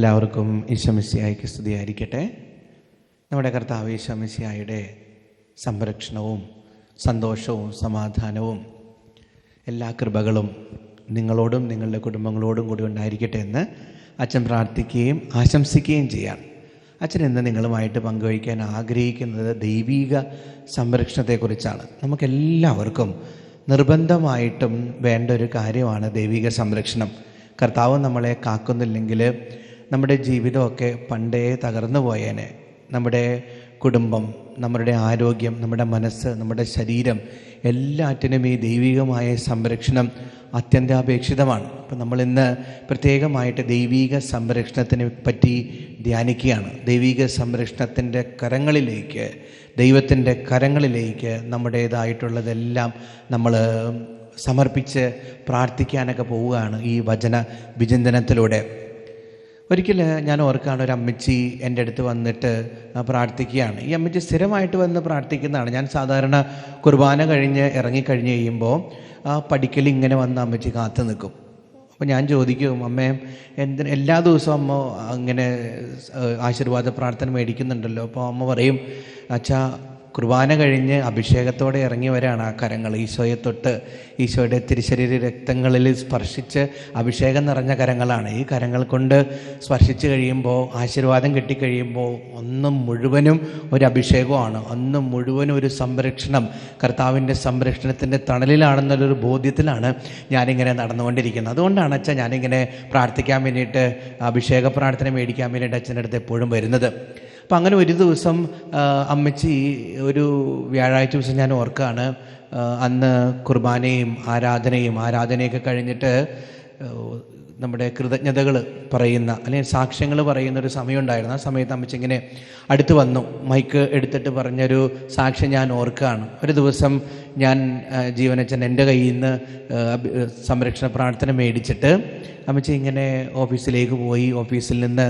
എല്ലാവർക്കും ഈശോ മിശിഹായ്ക്ക് സ്തുതിയായിരിക്കട്ടെ. നമ്മുടെ കർത്താവ് ഈശോ മിശിഹായുടെ സംരക്ഷണവും സന്തോഷവും സമാധാനവും എല്ലാ കൃപകളും നിങ്ങളോടും നിങ്ങളുടെ കുടുംബങ്ങളോടും കൂടി ഉണ്ടായിരിക്കട്ടെ എന്ന് അച്ഛൻ പ്രാർത്ഥിക്കുകയും ആശംസിക്കുകയും ചെയ്യാം. അച്ഛൻ ഇന്ന് നിങ്ങളുമായിട്ട് പങ്കുവയ്ക്കാൻ ആഗ്രഹിക്കുന്നത് ദൈവിക സംരക്ഷണത്തെക്കുറിച്ചാണ്. നമുക്കെല്ലാവർക്കും നിർബന്ധമായിട്ടും വേണ്ട ഒരു കാര്യമാണ് ദൈവിക സംരക്ഷണം. കർത്താവ് നമ്മളെ കാക്കുന്നില്ലെങ്കിൽ നമ്മുടെ ജീവിതമൊക്കെ പണ്ടേ തകർന്നു പോയേനെ. നമ്മുടെ കുടുംബം, നമ്മുടെ ആരോഗ്യം, നമ്മുടെ മനസ്സ്, നമ്മുടെ ശരീരം എല്ലാറ്റിനും ഈ ദൈവികമായ സംരക്ഷണം അത്യന്താപേക്ഷിതമാണ്. അപ്പം നമ്മളിന്ന് പ്രത്യേകമായിട്ട് ദൈവിക സംരക്ഷണത്തിനെ പറ്റി ധ്യാനിക്കുകയാണ്. ദൈവിക സംരക്ഷണത്തിൻ്റെ കരങ്ങളിലേക്ക്, ദൈവത്തിൻ്റെ കരങ്ങളിലേക്ക് നമ്മുടേതായിട്ടുള്ളതെല്ലാം നമ്മൾ സമർപ്പിച്ച് പ്രാർത്ഥിക്കാനൊക്കെ പോവുകയാണ് ഈ വചന വിചിന്തനത്തിലൂടെ. ഒരിക്കൽ ഞാൻ ഓർക്കുകയാണ്, ഒരു അമ്മച്ചി എൻ്റെ അടുത്ത് വന്നിട്ട് പ്രാർത്ഥിക്കുകയാണ്. ഈ അമ്മച്ചി സ്ഥിരമായിട്ട് വന്ന് പ്രാർത്ഥിക്കുന്നതാണ്. ഞാൻ സാധാരണ കുർബാന കഴിഞ്ഞ് ഇറങ്ങിക്കഴിഞ്ഞ് കഴിയുമ്പോൾ ആ പടിക്കൽ ഇങ്ങനെ വന്ന് അമ്മച്ചി കാത്തു നിൽക്കും. അപ്പോൾ ഞാൻ ചോദിക്കും, അമ്മേ എല്ലാ ദിവസവും അമ്മ അങ്ങനെ ആശീർവാദ പ്രാർത്ഥന മേടിക്കുന്നുണ്ടല്ലോ. അപ്പോൾ അമ്മ പറയും, അച്ഛാ കുർബാന കഴിഞ്ഞ് അഭിഷേകത്തോടെ ഇറങ്ങി വരാണ് ആ കരങ്ങൾ. ഈശോയെ തൊട്ട് ഈശോയുടെ തിരുശരീര രക്തങ്ങളിൽ സ്പർശിച്ച് അഭിഷേകം നിറഞ്ഞ കരങ്ങളാണ്. ഈ കരങ്ങൾ കൊണ്ട് സ്പർശിച്ച് കഴിയുമ്പോൾ, ആശീർവാദം കിട്ടിക്കഴിയുമ്പോൾ ഒന്നും മുഴുവനും ഒരു അഭിഷേകമാണ്, ഒന്നും മുഴുവനും ഒരു സംരക്ഷണം, കർത്താവിൻ്റെ സംരക്ഷണത്തിൻ്റെ തണലിലാണെന്നുള്ളൊരു ബോധ്യത്തിലാണ് ഞാനിങ്ങനെ നടന്നുകൊണ്ടിരിക്കുന്നത്. അതുകൊണ്ടാണ് അച്ഛൻ ഞാനിങ്ങനെ പ്രാർത്ഥിക്കാൻ വേണ്ടിയിട്ട്, അഭിഷേക പ്രാർത്ഥന മേടിക്കാൻ വേണ്ടിയിട്ട് അച്ഛൻ്റെ അടുത്ത് എപ്പോഴും വരുന്നത്. അപ്പം അങ്ങനെ ഒരു ദിവസം അമ്മച്ചി, ഒരു വ്യാഴാഴ്ച ദിവസം ഞാൻ ഓർക്കുകയാണ്, അന്ന് കുർബാനയും ആരാധനയൊക്കെ കഴിഞ്ഞിട്ട് നമ്മുടെ കൃതജ്ഞതകൾ പറയുന്ന അല്ലെങ്കിൽ സാക്ഷ്യങ്ങൾ പറയുന്ന ഒരു സമയം ഉണ്ടായിരുന്നു. ആ സമയത്ത് അമ്മച്ചി ഇങ്ങനെ അടുത്ത് വന്നു, മൈക്ക് എടുത്തിട്ട് പറഞ്ഞൊരു സാക്ഷ്യം ഞാൻ ഓർക്കുകയാണ്. ഒരു ദിവസം ഞാൻ ജീവനച്ചൻ എൻ്റെ കയ്യിൽ നിന്ന് സംരക്ഷണ പ്രാർത്ഥന മേടിച്ചിട്ട് അമ്മച്ചി ഇങ്ങനെ ഓഫീസിലേക്ക് പോയി. ഓഫീസിൽ നിന്ന്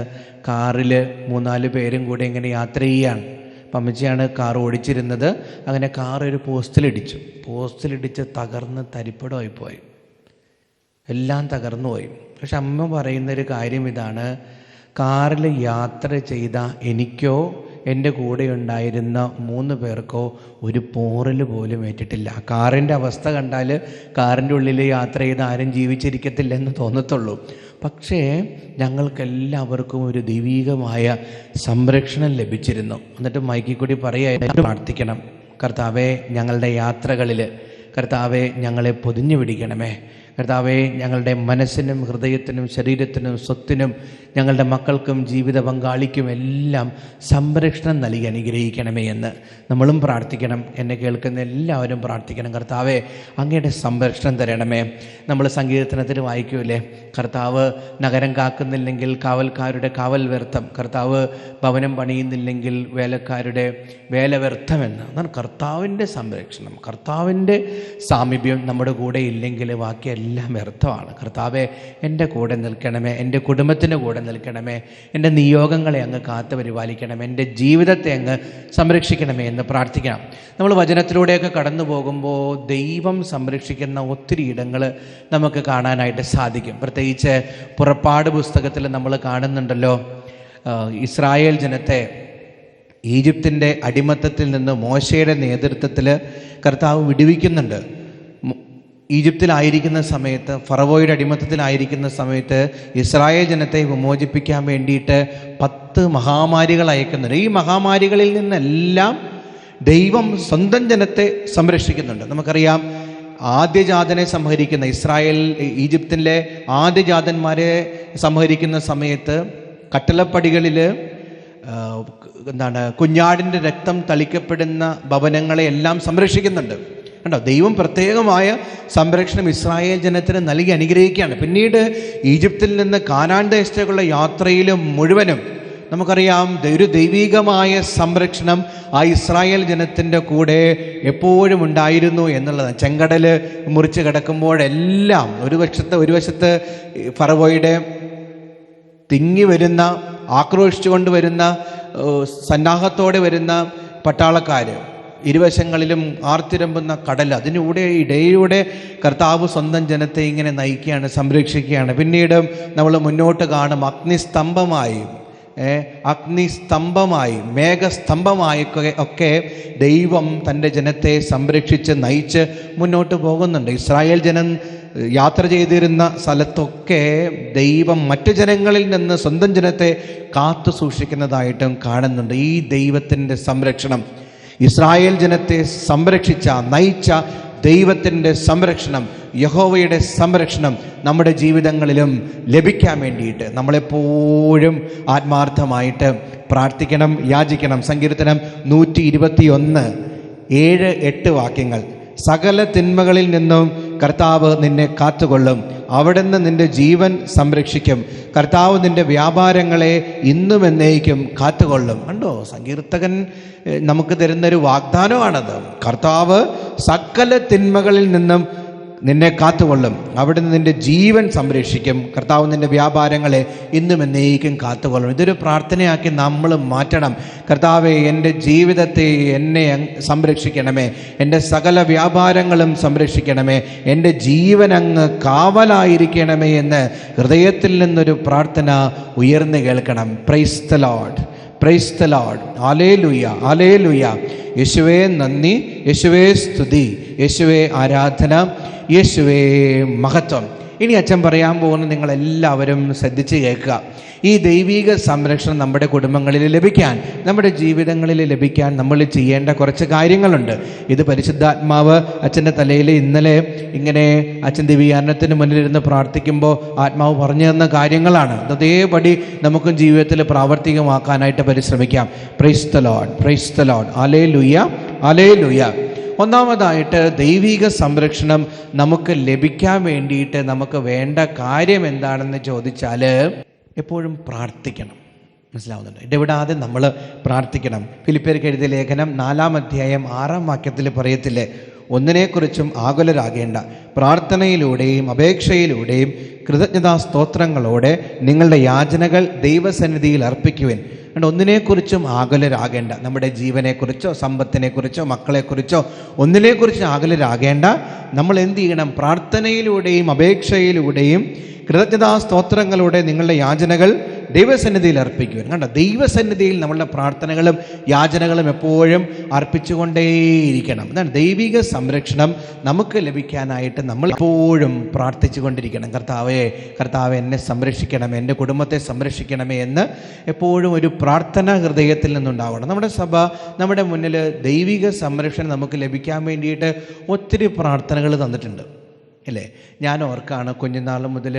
കാറിൽ 3-4 പേരും കൂടെ ഇങ്ങനെ യാത്ര ചെയ്യുകയാണ്. അപ്പം അമ്മച്ചിയാണ് കാർ ഓടിച്ചിരുന്നത്. അങ്ങനെ കാർ ഒരു പോസ്റ്റിലിടിച്ച് തകർന്ന് തരിപ്പടമായിപ്പോയി, എല്ലാം തകർന്നു പോയി. പക്ഷെ അമ്മ പറയുന്നൊരു കാര്യം ഇതാണ്, കാറിൽ യാത്ര ചെയ്ത എനിക്കോ എൻ്റെ കൂടെ ഉണ്ടായിരുന്ന 3 പേർക്കോ ഒരു പോറൽ പോലും ഏറ്റിട്ടില്ല. കാറിൻ്റെ അവസ്ഥ കണ്ടാൽ കാറിൻ്റെ ഉള്ളിൽ യാത്ര ചെയ്ത് ആരും ജീവിച്ചിരിക്കത്തില്ലെന്ന് തോന്നത്തുള്ളൂ. പക്ഷേ ഞങ്ങൾക്കെല്ലാവർക്കും ഒരു ദൈവീകമായ സംരക്ഷണം ലഭിച്ചിരുന്നു. എന്നിട്ട് മൈക്കിൽ കൂടി പ്രാർത്ഥിക്കണം, കർത്താവേ ഞങ്ങളുടെ യാത്രകളിൽ കർത്താവെ ഞങ്ങളെ പൊതിഞ്ഞു പിടിക്കണമേ. കർത്താവെ ഞങ്ങളുടെ മനസ്സിനും ഹൃദയത്തിനും ശരീരത്തിനും സ്വത്തിനും ഞങ്ങളുടെ മക്കൾക്കും ജീവിത പങ്കാളിക്കും എല്ലാം സംരക്ഷണം നൽകി അനുഗ്രഹിക്കണമേ എന്ന് നമ്മളും പ്രാർത്ഥിക്കണം. എന്നെ കേൾക്കുന്ന എല്ലാവരും പ്രാർത്ഥിക്കണം, കർത്താവെ അങ്ങയുടെ സംരക്ഷണം തരണമേ. നമ്മൾ സങ്കീർത്തനത്തിൽ വായിക്കൂലേ, കർത്താവ് നഗരം കാക്കുന്നില്ലെങ്കിൽ കാവൽക്കാരുടെ കാവൽ വ്യർത്ഥം, കർത്താവ് ഭവനം പണിയുന്നില്ലെങ്കിൽ വേലക്കാരുടെ വേല വ്യർത്ഥമെന്ന്. അതാണ് കർത്താവിൻ്റെ സംരക്ഷണം. കർത്താവിൻ്റെ സാമീപ്യം നമ്മുടെ കൂടെ ഇല്ലെങ്കിൽ ബാക്കിയെല്ലാം വ്യർത്ഥമാണ്. കർത്താവെ എൻ്റെ കൂടെ നിൽക്കണമേ, എൻ്റെ കുടുംബത്തിൻ്റെ കൂടെ നിൽക്കണമേ, എൻ്റെ നിയോഗങ്ങളെ അങ്ങ് കാത്തു പരിപാലിക്കണമേ, എൻ്റെ ജീവിതത്തെ അങ്ങ് സംരക്ഷിക്കണമേ എന്ന് പ്രാർത്ഥിക്കണം. നമ്മൾ വചനത്തിലൂടെയൊക്കെ കടന്നു പോകുമ്പോൾ ദൈവം സംരക്ഷിക്കുന്ന ഒത്തിരി ഇടങ്ങൾ നമുക്ക് കാണാനായിട്ട് സാധിക്കും. പ്രത്യേകിച്ച് പുറപ്പാട് പുസ്തകത്തിൽ നമ്മൾ കാണുന്നുണ്ടല്ലോ, ഇസ്രായേൽ ജനത്തെ ഈജിപ്തിൻ്റെ അടിമത്തത്തിൽ നിന്ന് മോശയുടെ നേതൃത്വത്തിൽ കർത്താവ് വിടുവിക്കുന്നുണ്ട്. ഈജിപ്തിലായിരിക്കുന്ന സമയത്ത്, ഫറവോയുടെ അടിമത്തത്തിലായിരിക്കുന്ന സമയത്ത് ഇസ്രായേൽ ജനത്തെ വിമോചിപ്പിക്കാൻ വേണ്ടിയിട്ട് 10 മഹാമാരികൾ അയക്കുന്നുണ്ട്. ഈ മഹാമാരികളിൽ നിന്നെല്ലാം ദൈവം സ്വന്തം ജനത്തെ സംരക്ഷിക്കുന്നുണ്ട്. നമുക്കറിയാം, ആദ്യജാതനെ സംഹരിക്കുന്ന ഈജിപ്തിലെ ആദ്യജാതന്മാരെ സംഹരിക്കുന്ന സമയത്ത് കട്ടളപ്പടികളിൽ കുഞ്ഞാടിൻ്റെ രക്തം തളിക്കപ്പെടുന്ന ഭവനങ്ങളെ എല്ലാം സംരക്ഷിക്കുന്നുണ്ട്. കണ്ടോ, ദൈവം പ്രത്യേകമായ സംരക്ഷണം ഇസ്രായേൽ ജനത്തിന് നൽകി അനുഗ്രഹിക്കുകയാണ്. പിന്നീട് ഈജിപ്തിൽ നിന്ന് കാനാൻ ദേശത്തേക്കുള്ള യാത്രയിലും മുഴുവനും നമുക്കറിയാം ഒരു ദൈവികമായ സംരക്ഷണം ആ ഇസ്രായേൽ ജനത്തിൻ്റെ കൂടെ എപ്പോഴും ഉണ്ടായിരുന്നു എന്നുള്ളതാണ്. ചെങ്കടൽ മുറിച്ച് കിടക്കുമ്പോഴെല്ലാം ഒരു വശത്ത് ഫറവോയുടെ തിങ്ങി വരുന്ന, ആക്രോശിച്ചു കൊണ്ടുവരുന്ന, സന്നാഹത്തോടെ വരുന്ന പട്ടാളക്കാർ, ഇരുവശങ്ങളിലും ആർത്തിരമ്പുന്ന കടൽ, അതിലൂടെ ഇടയിലൂടെ കർത്താവ് സ്വന്തം ജനത്തെ ഇങ്ങനെ നയിക്കുകയാണ്, സംരക്ഷിക്കുകയാണ്. പിന്നീട് നമ്മൾ മുന്നോട്ട് കാണും അഗ്നിസ്തംഭമായി മേഘസ്തംഭമായി ഒക്കെ ദൈവം തൻ്റെ ജനത്തെ സംരക്ഷിച്ച് നയിച്ച് മുന്നോട്ട് പോകുന്നുണ്ട്. ഇസ്രായേൽ ജനം യാത്ര ചെയ്തിരുന്ന സ്ഥലത്തൊക്കെ ദൈവം മറ്റു ജനങ്ങളിൽ നിന്ന് സ്വന്തം ജനത്തെ കാത്തു സൂക്ഷിക്കുന്നതായിട്ടും കാണുന്നുണ്ട്. ഈ ദൈവത്തിൻ്റെ സംരക്ഷണം, ഇസ്രായേൽ ജനത്തെ സംരക്ഷിച്ച നയിച്ച ദൈവത്തിൻ്റെ സംരക്ഷണം, യഹോവയുടെ സംരക്ഷണം നമ്മുടെ ജീവിതങ്ങളിലും ലഭിക്കാൻ വേണ്ടിയിട്ട് നമ്മളെപ്പോഴും ആത്മാർത്ഥമായിട്ട് പ്രാർത്ഥിക്കണം, യാചിക്കണം. സങ്കീർത്തനം 121 7-8 വാക്യങ്ങൾ: സകല തിന്മകളിൽ നിന്നും കർത്താവ് നിന്നെ കാത്തുകൊള്ളും, അവിടുന്ന് നിന്റെ ജീവൻ സംരക്ഷിക്കും, കർത്താവ് നിന്റെ വ്യാപാരങ്ങളെ ഇന്നും എന്നേക്കും കാത്തുകൊള്ളും. കണ്ടോ, സങ്കീർത്തകൻ നമുക്ക് തരുന്നൊരു വാഗ്ദാനമാണത്. കർത്താവ് സകല തിന്മകളിൽ നിന്നും നിന്നെ കാത്തുകൊള്ളും, അവിടുന്ന് നിന്റെ ജീവൻ സംരക്ഷിക്കും, കർത്താവ് നിന്റെ വ്യാപാരങ്ങളെ ഇന്നും എന്നേക്കും കാത്തുകൊള്ളും. ഇതൊരു പ്രാർത്ഥനയാക്കി നമ്മൾ മാറ്റണം. കർത്താവെ, എൻ്റെ ജീവിതത്തെ എന്നെ സംരക്ഷിക്കണമേ, എൻ്റെ സകല വ്യാപാരങ്ങളും സംരക്ഷിക്കണമേ, എൻ്റെ ജീവൻ അങ്ങ് കാവലായിരിക്കണമേ എന്ന് ഹൃദയത്തിൽ നിന്നൊരു പ്രാർത്ഥന ഉയർന്നു കേൾക്കണം. Price the lord, praise the lord, hallelujah, hallelujah. യേശുവേ നന്ദി, യേശുവേ സ്തുതി, യേശുവേ ആരാധന, യേശുവേ മഹത്വം. ഇനി അച്ഛൻ പറയാൻ പോകുന്ന നിങ്ങളെല്ലാവരും ശ്രദ്ധിച്ച് കേൾക്കുക. ഈ ദൈവിക സംരക്ഷണം നമ്മുടെ കുടുംബങ്ങളിൽ ലഭിക്കാൻ, നമ്മുടെ ജീവിതങ്ങളിൽ ലഭിക്കാൻ നമ്മൾ ചെയ്യേണ്ട കുറച്ച് കാര്യങ്ങളുണ്ട്. ഇത് പരിശുദ്ധാത്മാവ് അച്ഛൻ്റെ തലയിൽ ഇന്നലെ ഇങ്ങനെ അച്ഛൻ ദിവ്യാനത്തിന് മുന്നിലിരുന്ന് പ്രാർത്ഥിക്കുമ്പോൾ ആത്മാവ് പറഞ്ഞു തന്ന കാര്യങ്ങളാണ്. അതേപടി നമുക്കും ജീവിതത്തിൽ പ്രാവർത്തികമാക്കാനായിട്ട് പരിശ്രമിക്കാം. Praise the lord, praise the lord, hallelujah, hallelujah. ഒന്നാമതായിട്ട് ദൈവിക സംരക്ഷണം നമുക്ക് ലഭിക്കാൻ വേണ്ടിയിട്ട് നമുക്ക് വേണ്ട കാര്യം എന്താണെന്ന് ചോദിച്ചാൽ എപ്പോഴും പ്രാർത്ഥിക്കണം. മനസ്സിലാവുന്നുണ്ട്? ഇടപെടാതെ നമ്മൾ പ്രാർത്ഥിക്കണം. ഫിലിപ്പിയർക്ക് എഴുതിയ ലേഖനം 4-ാം അധ്യായം 6-ാം വാക്യത്തിൽ പറയത്തില്ലേ, ഒന്നിനെക്കുറിച്ചും ആകുലരാകേണ്ട, പ്രാർത്ഥനയിലൂടെയും അപേക്ഷയിലൂടെയും കൃതജ്ഞതാ സ്തോത്രങ്ങളോടെ നിങ്ങളുടെ യാചനകൾ ദൈവസന്നിധിയിൽ അർപ്പിക്കുവിൻ. അതുകൊണ്ട് ഒന്നിനെക്കുറിച്ചും ആകുലരാകേണ്ട. നമ്മുടെ ജീവനെക്കുറിച്ചോ സമ്പത്തിനെക്കുറിച്ചോ മക്കളെക്കുറിച്ചോ ഒന്നിനെക്കുറിച്ച് ആകുലരാകേണ്ട. നമ്മൾ എന്ത് ചെയ്യണം? പ്രാർത്ഥനയിലൂടെയും അപേക്ഷയിലൂടെയും കൃതജ്ഞതാ സ്തോത്രങ്ങളുടെ നിങ്ങളുടെ യാചനകൾ ദൈവസന്നിധിയിൽ അർപ്പിക്കുവാൻ. കണ്ട, ദൈവസന്നിധിയിൽ നമ്മളുടെ പ്രാർത്ഥനകളും യാചനകളും എപ്പോഴും അർപ്പിച്ചുകൊണ്ടേയിരിക്കണം. അതാണ് ദൈവിക സംരക്ഷണം നമുക്ക് ലഭിക്കാനായിട്ട് നമ്മൾ എപ്പോഴും പ്രാർത്ഥിച്ചു കൊണ്ടിരിക്കണം. കർത്താവേ എന്നെ സംരക്ഷിക്കണമേ, എൻ്റെ കുടുംബത്തെ സംരക്ഷിക്കണമേ എന്ന് എപ്പോഴും ഒരു പ്രാർത്ഥന ഹൃദയത്തിൽ നിന്നുണ്ടാവണം. നമ്മുടെ സഭ നമ്മുടെ മുന്നിൽ ദൈവിക സംരക്ഷണം നമുക്ക് ലഭിക്കാൻ വേണ്ടിയിട്ട് ഒത്തിരി പ്രാർത്ഥനകൾ തന്നിട്ടുണ്ട്, അല്ലേ? ഞാൻ ഓർക്കാണ്, കുഞ്ഞുനാൾ മുതൽ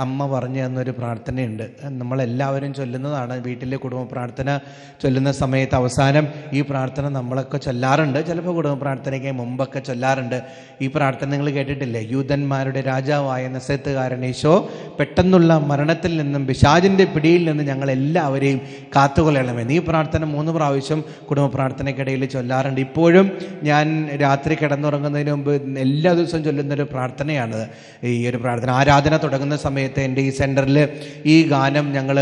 അമ്മ പറഞ്ഞു തന്നൊരു പ്രാർത്ഥനയുണ്ട്. നമ്മളെല്ലാവരും ചൊല്ലുന്നതാണ്. വീട്ടിലെ കുടുംബ പ്രാർത്ഥന ചൊല്ലുന്ന സമയത്ത് അവസാനം ഈ പ്രാർത്ഥന നമ്മളൊക്കെ ചൊല്ലാറുണ്ട്. ചിലപ്പോൾ കുടുംബ പ്രാർത്ഥനയ്ക്ക് മുമ്പൊക്കെ ചൊല്ലാറുണ്ട്. ഈ പ്രാർത്ഥന നിങ്ങൾ കേട്ടിട്ടില്ലേ? യൂതന്മാരുടെ രാജാവായ നസറെത്തുകാരൻ ഈശോ, പെട്ടെന്നുള്ള മരണത്തിൽ നിന്നും പിശാചിൻ്റെ പിടിയിൽ നിന്ന് ഞങ്ങളെല്ലാവരെയും കാത്തുകൊള്ളണമെന്ന്. ഈ പ്രാർത്ഥന 3 പ്രാവശ്യം കുടുംബ പ്രാർത്ഥനയ്ക്കിടയിൽ ചൊല്ലാറുണ്ട്. ഇപ്പോഴും ഞാൻ രാത്രി കിടന്നുറങ്ങുന്നതിന് മുമ്പ് എല്ലാ ദിവസവും ചൊല്ലുന്നൊരു പ്രാർത്ഥനയാണ് ഈ ഒരു പ്രാർത്ഥന. ആരാധന തുടങ്ങുന്ന സമയത്ത് എൻ്റെ ഈ സെൻറ്ററിൽ ഈ ഗാനം ഞങ്ങൾ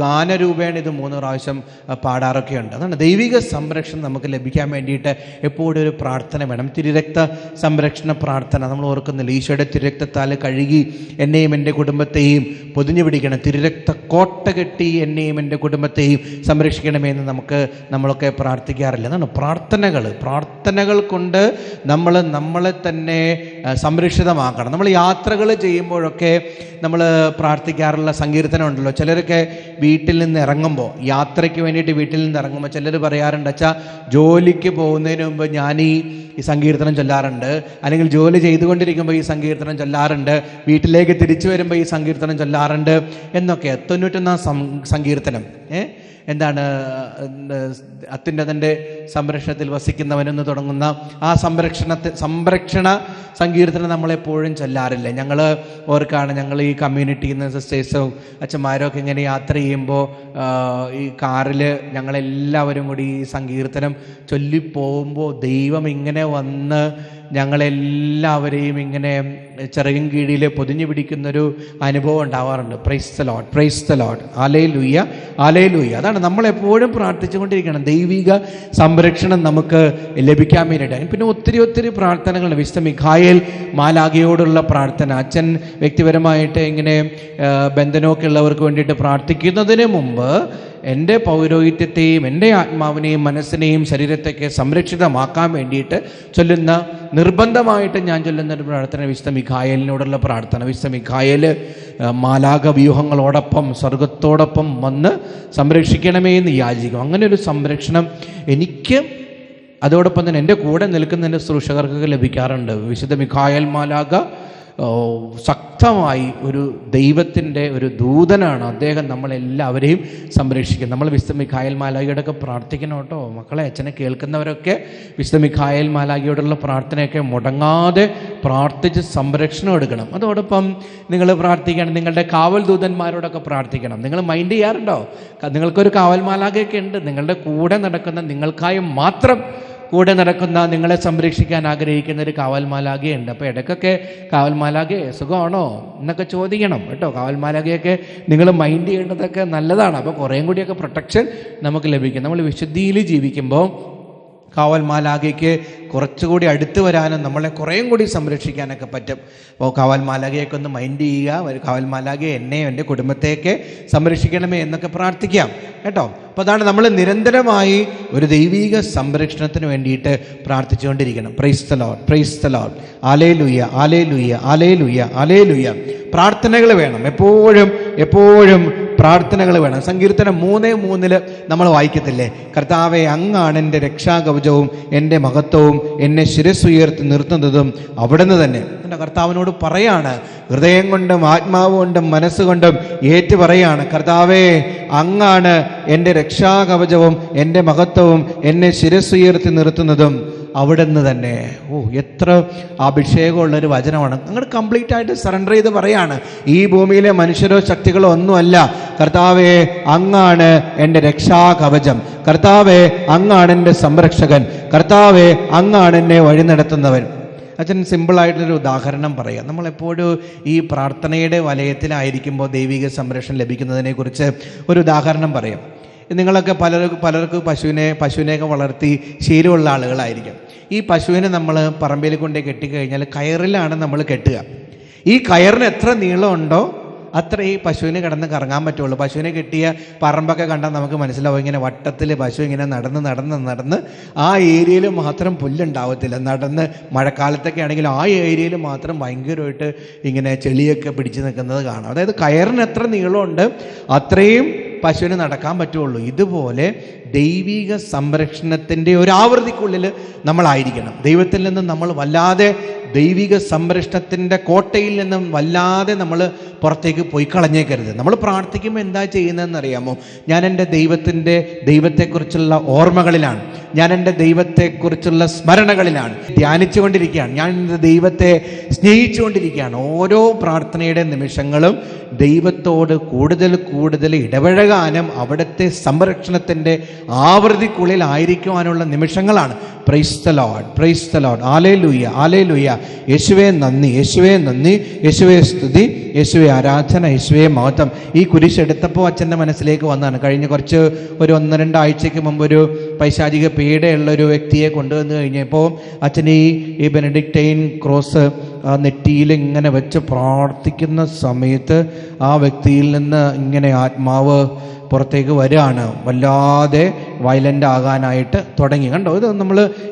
ഗാനരൂപേണ ഇത് 3 പ്രാവശ്യം പാടാറൊക്കെ ഉണ്ട്. അതാണ് ദൈവിക സംരക്ഷണം നമുക്ക് ലഭിക്കാൻ വേണ്ടിയിട്ട് എപ്പോഴും ഒരു പ്രാർത്ഥന വേണം. തിരുരക്ത സംരക്ഷണ പ്രാർത്ഥന നമ്മൾ ഓർക്കുന്നില്ല. ഈശോയുടെ തിരുരക്തത്താൽ കഴുകി എന്നെയും എൻ്റെ കുടുംബത്തെയും പൊതിഞ്ഞു പിടിക്കണം, തിരുരക്ത കോട്ട കെട്ടി എന്നെയും എൻ്റെ കുടുംബത്തെയും സംരക്ഷിക്കണമെന്ന് നമ്മളൊക്കെ പ്രാർത്ഥിക്കാറില്ല. അതാണ് പ്രാർത്ഥനകൾ കൊണ്ട് നമ്മളെ തന്നെ സംരക്ഷിതമാക്കണം. നമ്മൾ യാത്രകൾ ചെയ്യുമ്പോഴൊക്കെ നമ്മൾ പ്രാർത്ഥിക്കാറുള്ള സങ്കീർത്തനം ഉണ്ടല്ലോ. ചിലരൊക്കെ വീട്ടിൽ നിന്ന് ഇറങ്ങുമ്പോൾ, യാത്രയ്ക്ക് വേണ്ടിയിട്ട് വീട്ടിൽ നിന്ന് ഇറങ്ങുമ്പോൾ ചിലർ പറയാറുണ്ട്, അച്ഛാ ജോലിക്ക് പോകുന്നതിന് മുമ്പ് ഞാൻ ഈ സങ്കീർത്തനം ചൊല്ലാറുണ്ട്, അല്ലെങ്കിൽ ജോലി ചെയ്തുകൊണ്ടിരിക്കുമ്പോൾ ഈ സങ്കീർത്തനം ചൊല്ലാറുണ്ട്, വീട്ടിലേക്ക് തിരിച്ചു വരുമ്പോൾ ഈ സങ്കീർത്തനം ചൊല്ലാറുണ്ട് എന്നൊക്കെ. 91-ാം സങ്കീർത്തനം എന്താണ്? അത്യുന്നതൻ്റെ സംരക്ഷണത്തിൽ വസിക്കുന്നവനെന്ന് തുടങ്ങുന്ന ആ സംരക്ഷണ സങ്കീർത്തനം നമ്മളെപ്പോഴും ചൊല്ലാറില്ല. ഞങ്ങൾ ഓർക്കാണ്, ഞങ്ങൾ ഈ കമ്മ്യൂണിറ്റിയിൽ നിന്ന് സിസ്റ്റേഴ്സും അച്ഛന്മാരും ഒക്കെ ഇങ്ങനെ യാത്ര ചെയ്യുമ്പോൾ ഈ കാറിൽ ഞങ്ങളെല്ലാവരും കൂടി ഈ സങ്കീർത്തനം ചൊല്ലിപ്പോകുമ്പോൾ ദൈവം ഇങ്ങനെ വന്ന് ഞങ്ങളെല്ലാവരെയും ഇങ്ങനെ ചിറകിൻ കീഴിൽ പൊതിഞ്ഞു പിടിക്കുന്നൊരു അനുഭവം ഉണ്ടാവാറുണ്ട്. Price the lord, praise the lord, hallelujah, hallelujah. അതാണ് നമ്മളെപ്പോഴും പ്രാർത്ഥിച്ചുകൊണ്ടിരിക്കണം. ദൈവിക സംരക്ഷണം സംരക്ഷണം നമുക്ക് ലഭിക്കാൻ വേണ്ടിയിട്ട്. പിന്നെ ഒത്തിരി പ്രാർത്ഥനകളുണ്ട്. വിശുദ്ധ മിഖായേൽ മാലാഖയോടുള്ള പ്രാർത്ഥന. അച്ഛൻ വ്യക്തിപരമായിട്ട് ഇങ്ങനെ ബന്ധനമൊക്കെ ഉള്ളവർക്ക് വേണ്ടിയിട്ട് പ്രാർത്ഥിക്കുന്നതിന് മുമ്പ് എൻ്റെ പൗരോഹിത്യത്തെയും എൻ്റെ ആത്മാവിനെയും മനസ്സിനെയും ശരീരത്തെയൊക്കെ സംരക്ഷിതമാക്കാൻ വേണ്ടിയിട്ട് ചൊല്ലുന്ന, നിർബന്ധമായിട്ട് ഞാൻ ചൊല്ലുന്ന ഒരു പ്രാർത്ഥന വിശുദ്ധ മിഖായേലിനോടുള്ള പ്രാർത്ഥന. വിശുദ്ധ മിഖായേൽ മാലാഖ വ്യൂഹങ്ങളോടൊപ്പം സ്വർഗത്തോടൊപ്പം വന്ന് സംരക്ഷിക്കണമേ എന്ന് യാചിക്കും. അങ്ങനെ ഒരു സംരക്ഷണം എനിക്ക്, അതോടൊപ്പം തന്നെ എൻ്റെ കൂടെ നിൽക്കുന്ന എൻ്റെ ശുശ്രൂഷകർക്കൊക്കെ ലഭിക്കാറുണ്ട്. വിശുദ്ധ മിഖായേൽ മാലാഖ ശക്തമായി ഒരു ദൈവത്തിൻ്റെ ഒരു ദൂതനാണ്. അദ്ദേഹം നമ്മളെല്ലാവരെയും സംരക്ഷിക്കും. നമ്മൾ വിശുദ്ധ മിഖായേൽ മാലാഖയോടൊക്കെ പ്രാർത്ഥിക്കണം കേട്ടോ മക്കളെ. അച്ഛനെ കേൾക്കുന്നവരൊക്കെ വിശുദ്ധ മിഖായേൽ മാലാഖയോടുള്ള പ്രാർത്ഥനയൊക്കെ മുടങ്ങാതെ പ്രാർത്ഥിച്ച് സംരക്ഷണം എടുക്കണം. അതോടൊപ്പം നിങ്ങൾ പ്രാർത്ഥിക്കണം, നിങ്ങളുടെ കാവൽ ദൂതന്മാരോടൊക്കെ പ്രാർത്ഥിക്കണം. നിങ്ങൾ മൈൻഡ് ചെയ്യാറുണ്ടോ? നിങ്ങൾക്കൊരു കാവൽ മാലാഖയൊക്കെ ഉണ്ട്. നിങ്ങളുടെ കൂടെ നടക്കുന്ന, നിങ്ങൾക്കായി മാത്രം കൂടെ നടക്കുന്ന, നിങ്ങളെ സംരക്ഷിക്കാൻ ആഗ്രഹിക്കുന്ന ഒരു കാവൽ മാലാഖയുണ്ട്. അപ്പോൾ ഇടയ്ക്കൊക്കെ കാവൽ മാലാഖയെ സുഖമാണോ എന്നൊക്കെ ചോദിക്കണം കേട്ടോ. കാവൽ മാലാഖയൊക്കെ നിങ്ങൾ മൈൻഡ് ചെയ്യേണ്ടതൊക്കെ നല്ലതാണ്. അപ്പോൾ കുറേയും കൂടിയൊക്കെ പ്രൊട്ടക്ഷൻ നമുക്ക് ലഭിക്കും. നമ്മൾ വിശുദ്ധിയിൽ ജീവിക്കുമ്പോൾ കാവൽ മാലാഖയ്ക്ക് കുറച്ചുകൂടി അടുത്ത് വരാനും നമ്മളെ കുറേയും കൂടി സംരക്ഷിക്കാനൊക്കെ പറ്റും. അപ്പോൾ കാവൽ മാലാഖയൊക്കെ ഒന്ന് മൈൻഡ് ചെയ്യുക. ഒരു കാവൽ മാലാഖയെ എന്നെയും എൻ്റെ കുടുംബത്തെയൊക്കെ സംരക്ഷിക്കണമേ എന്നൊക്കെ പ്രാർത്ഥിക്കാം കേട്ടോ. അപ്പോൾ അതാണ് നമ്മൾ നിരന്തരമായി ഒരു ദൈവിക സംരക്ഷണത്തിന് വേണ്ടിയിട്ട് പ്രാർത്ഥിച്ചുകൊണ്ടിരിക്കണം. Praise the lord, praise the lord, hallelujah, hallelujah, hallelujah, hallelujah. പ്രാർത്ഥനകൾ വേണം, എപ്പോഴും പ്രാർത്ഥനകൾ വേണം. സങ്കീർത്തനം 3:3 നമ്മൾ വായിക്കത്തില്ലേ, കർത്താവേ അങ്ങാണ് എൻ്റെ രക്ഷാകവചവും എൻ്റെ മഹത്വവും, എന്നെ ശിരസ്സുയർത്തി നിർത്തുന്നതും അവിടുന്ന് തന്നെ. എൻ്റെ കർത്താവിനോട് പറയാണ്, ഹൃദയം കൊണ്ടും ആത്മാവ് കൊണ്ടും മനസ്സുകൊണ്ടും ഏറ്റു പറയാണ്, കർത്താവേ അങ്ങാണ് എൻ്റെ രക്ഷാകവചവും എൻ്റെ മഹത്വവും, എന്നെ ശിരസ്സുയർത്തി നിർത്തുന്നതും അവിടുന്ന് തന്നെ. എത്ര അഭിഷേകമുള്ളൊരു വചനമാണ്. നിങ്ങൾ കംപ്ലീറ്റ് ആയിട്ട് സറണ്ടർ ചെയ്ത് പറയാണ്, ഈ ഭൂമിയിലെ മനുഷ്യരോ ശക്തികളോ ഒന്നുമല്ല, കർത്താവേ അങ്ങാണ് എൻ്റെ രക്ഷാകവചം, കർത്താവേ അങ്ങാണ് എൻ്റെ സംരക്ഷകൻ, കർത്താവേ അങ്ങാണ് എന്നെ വഴി നടത്തുന്നവൻ. അച്ഛൻ സിമ്പിളായിട്ടൊരു ഉദാഹരണം പറയാം. നമ്മളെപ്പോഴും ഈ പ്രാർത്ഥനയുടെ വലയത്തിലായിരിക്കുമ്പോൾ ദൈവിക സംരക്ഷണം ലഭിക്കുന്നതിനെക്കുറിച്ച് ഒരു ഉദാഹരണം പറയാം. നിങ്ങളൊക്കെ പലർക്ക് പശുവിനെയൊക്കെ വളർത്തി ശീലമുള്ള ആളുകളായിരിക്കും. ഈ പശുവിനെ നമ്മൾ പറമ്പിൽ കൊണ്ട് കെട്ടിക്കഴിഞ്ഞാൽ കയറിലാണ് നമ്മൾ കെട്ടുക. ഈ കയറിന് എത്ര നീളമുണ്ടോ അത്ര ഈ പശുവിന് കിടന്ന് കറങ്ങാൻ പറ്റുള്ളൂ. പശുവിനെ കെട്ടിയ പറമ്പൊക്കെ കണ്ടാൽ നമുക്ക് മനസ്സിലാവും, ഇങ്ങനെ വട്ടത്തിൽ പശു ഇങ്ങനെ നടന്ന് ആ ഏരിയയിൽ മാത്രം പുല്ലുണ്ടാവത്തില്ല. നടന്ന് മഴക്കാലത്തൊക്കെ ആണെങ്കിൽ ആ ഏരിയയിൽ മാത്രം ഭയങ്കരമായിട്ട് ഇങ്ങനെ ചെളിയൊക്കെ പിടിച്ച് നിൽക്കുന്നത് കാണാം. അതായത് കയറിന് എത്ര നീളമുണ്ട് അത്രയും പശുവിന് നടക്കാൻ പറ്റുള്ളൂ. ഇതുപോലെ ദൈവിക സംരക്ഷണത്തിൻ്റെ ഒരു ആവൃത്തിക്കുള്ളിൽ നമ്മളായിരിക്കണം. ദൈവത്തിൽ നിന്നും നമ്മൾ വല്ലാതെ, ദൈവിക സംരക്ഷണത്തിൻ്റെ കോട്ടയിൽ നിന്നും വല്ലാതെ നമ്മൾ പുറത്തേക്ക് പോയി കളഞ്ഞേക്കരുത്. നമ്മൾ പ്രാർത്ഥിക്കുമ്പോൾ എന്താ ചെയ്യുന്നതെന്ന് അറിയാമോ? ഞാൻ എൻ്റെ ദൈവത്തെക്കുറിച്ചുള്ള ഓർമ്മകളിലാണ്, ഞാൻ എൻ്റെ ദൈവത്തെക്കുറിച്ചുള്ള സ്മരണകളിലാണ് ധ്യാനിച്ചുകൊണ്ടിരിക്കുകയാണ്, ഞാൻ എൻ്റെ ദൈവത്തെ സ്നേഹിച്ചുകൊണ്ടിരിക്കുകയാണ്. ഓരോ പ്രാർത്ഥനയുടെ നിമിഷങ്ങളും ദൈവത്തോട് കൂടുതൽ ഇടപഴകാനും അവിടുത്തെ സംരക്ഷണത്തിൻ്റെ ആവൃത്തിക്കുള്ളിലായിരിക്കുവാനുള്ള നിമിഷങ്ങളാണ്. Price the lord, praise the lord, hallelujah, hallelujah. യേശുവേ നന്ദി, യേശുവേ നന്ദി, യേശുവേ സ്തുതി, യേശുവേ ആരാധന, യേശുവേ മഹത്വം. ഈ കുരിശെടുത്തപ്പോൾ അച്ഛൻ്റെ മനസ്സിലേക്ക് വന്നതാണ്. കഴിഞ്ഞ ഒരു 1-2 ആഴ്ചയ്ക്ക് മുമ്പ് ഒരു പൈശാചിക പീഡയുള്ള ഒരു വ്യക്തിയെ കൊണ്ടുവന്ന് കഴിഞ്ഞപ്പോൾ അച്ഛൻ ഈ ബെനഡിക്റ്റൈൻ ക്രോസ് നെറ്റിയിൽ ഇങ്ങനെ വെച്ച് പ്രാർത്ഥിക്കുന്ന സമയത്ത് ആ വ്യക്തിയിൽ നിന്ന് ഇങ്ങനെ ആത്മാവ് പുറത്തേക്ക് വരികയാണ്. വല്ലാതെ വയലൻ്റ് ആകാനായിട്ട് തുടങ്ങി. കണ്ടോ,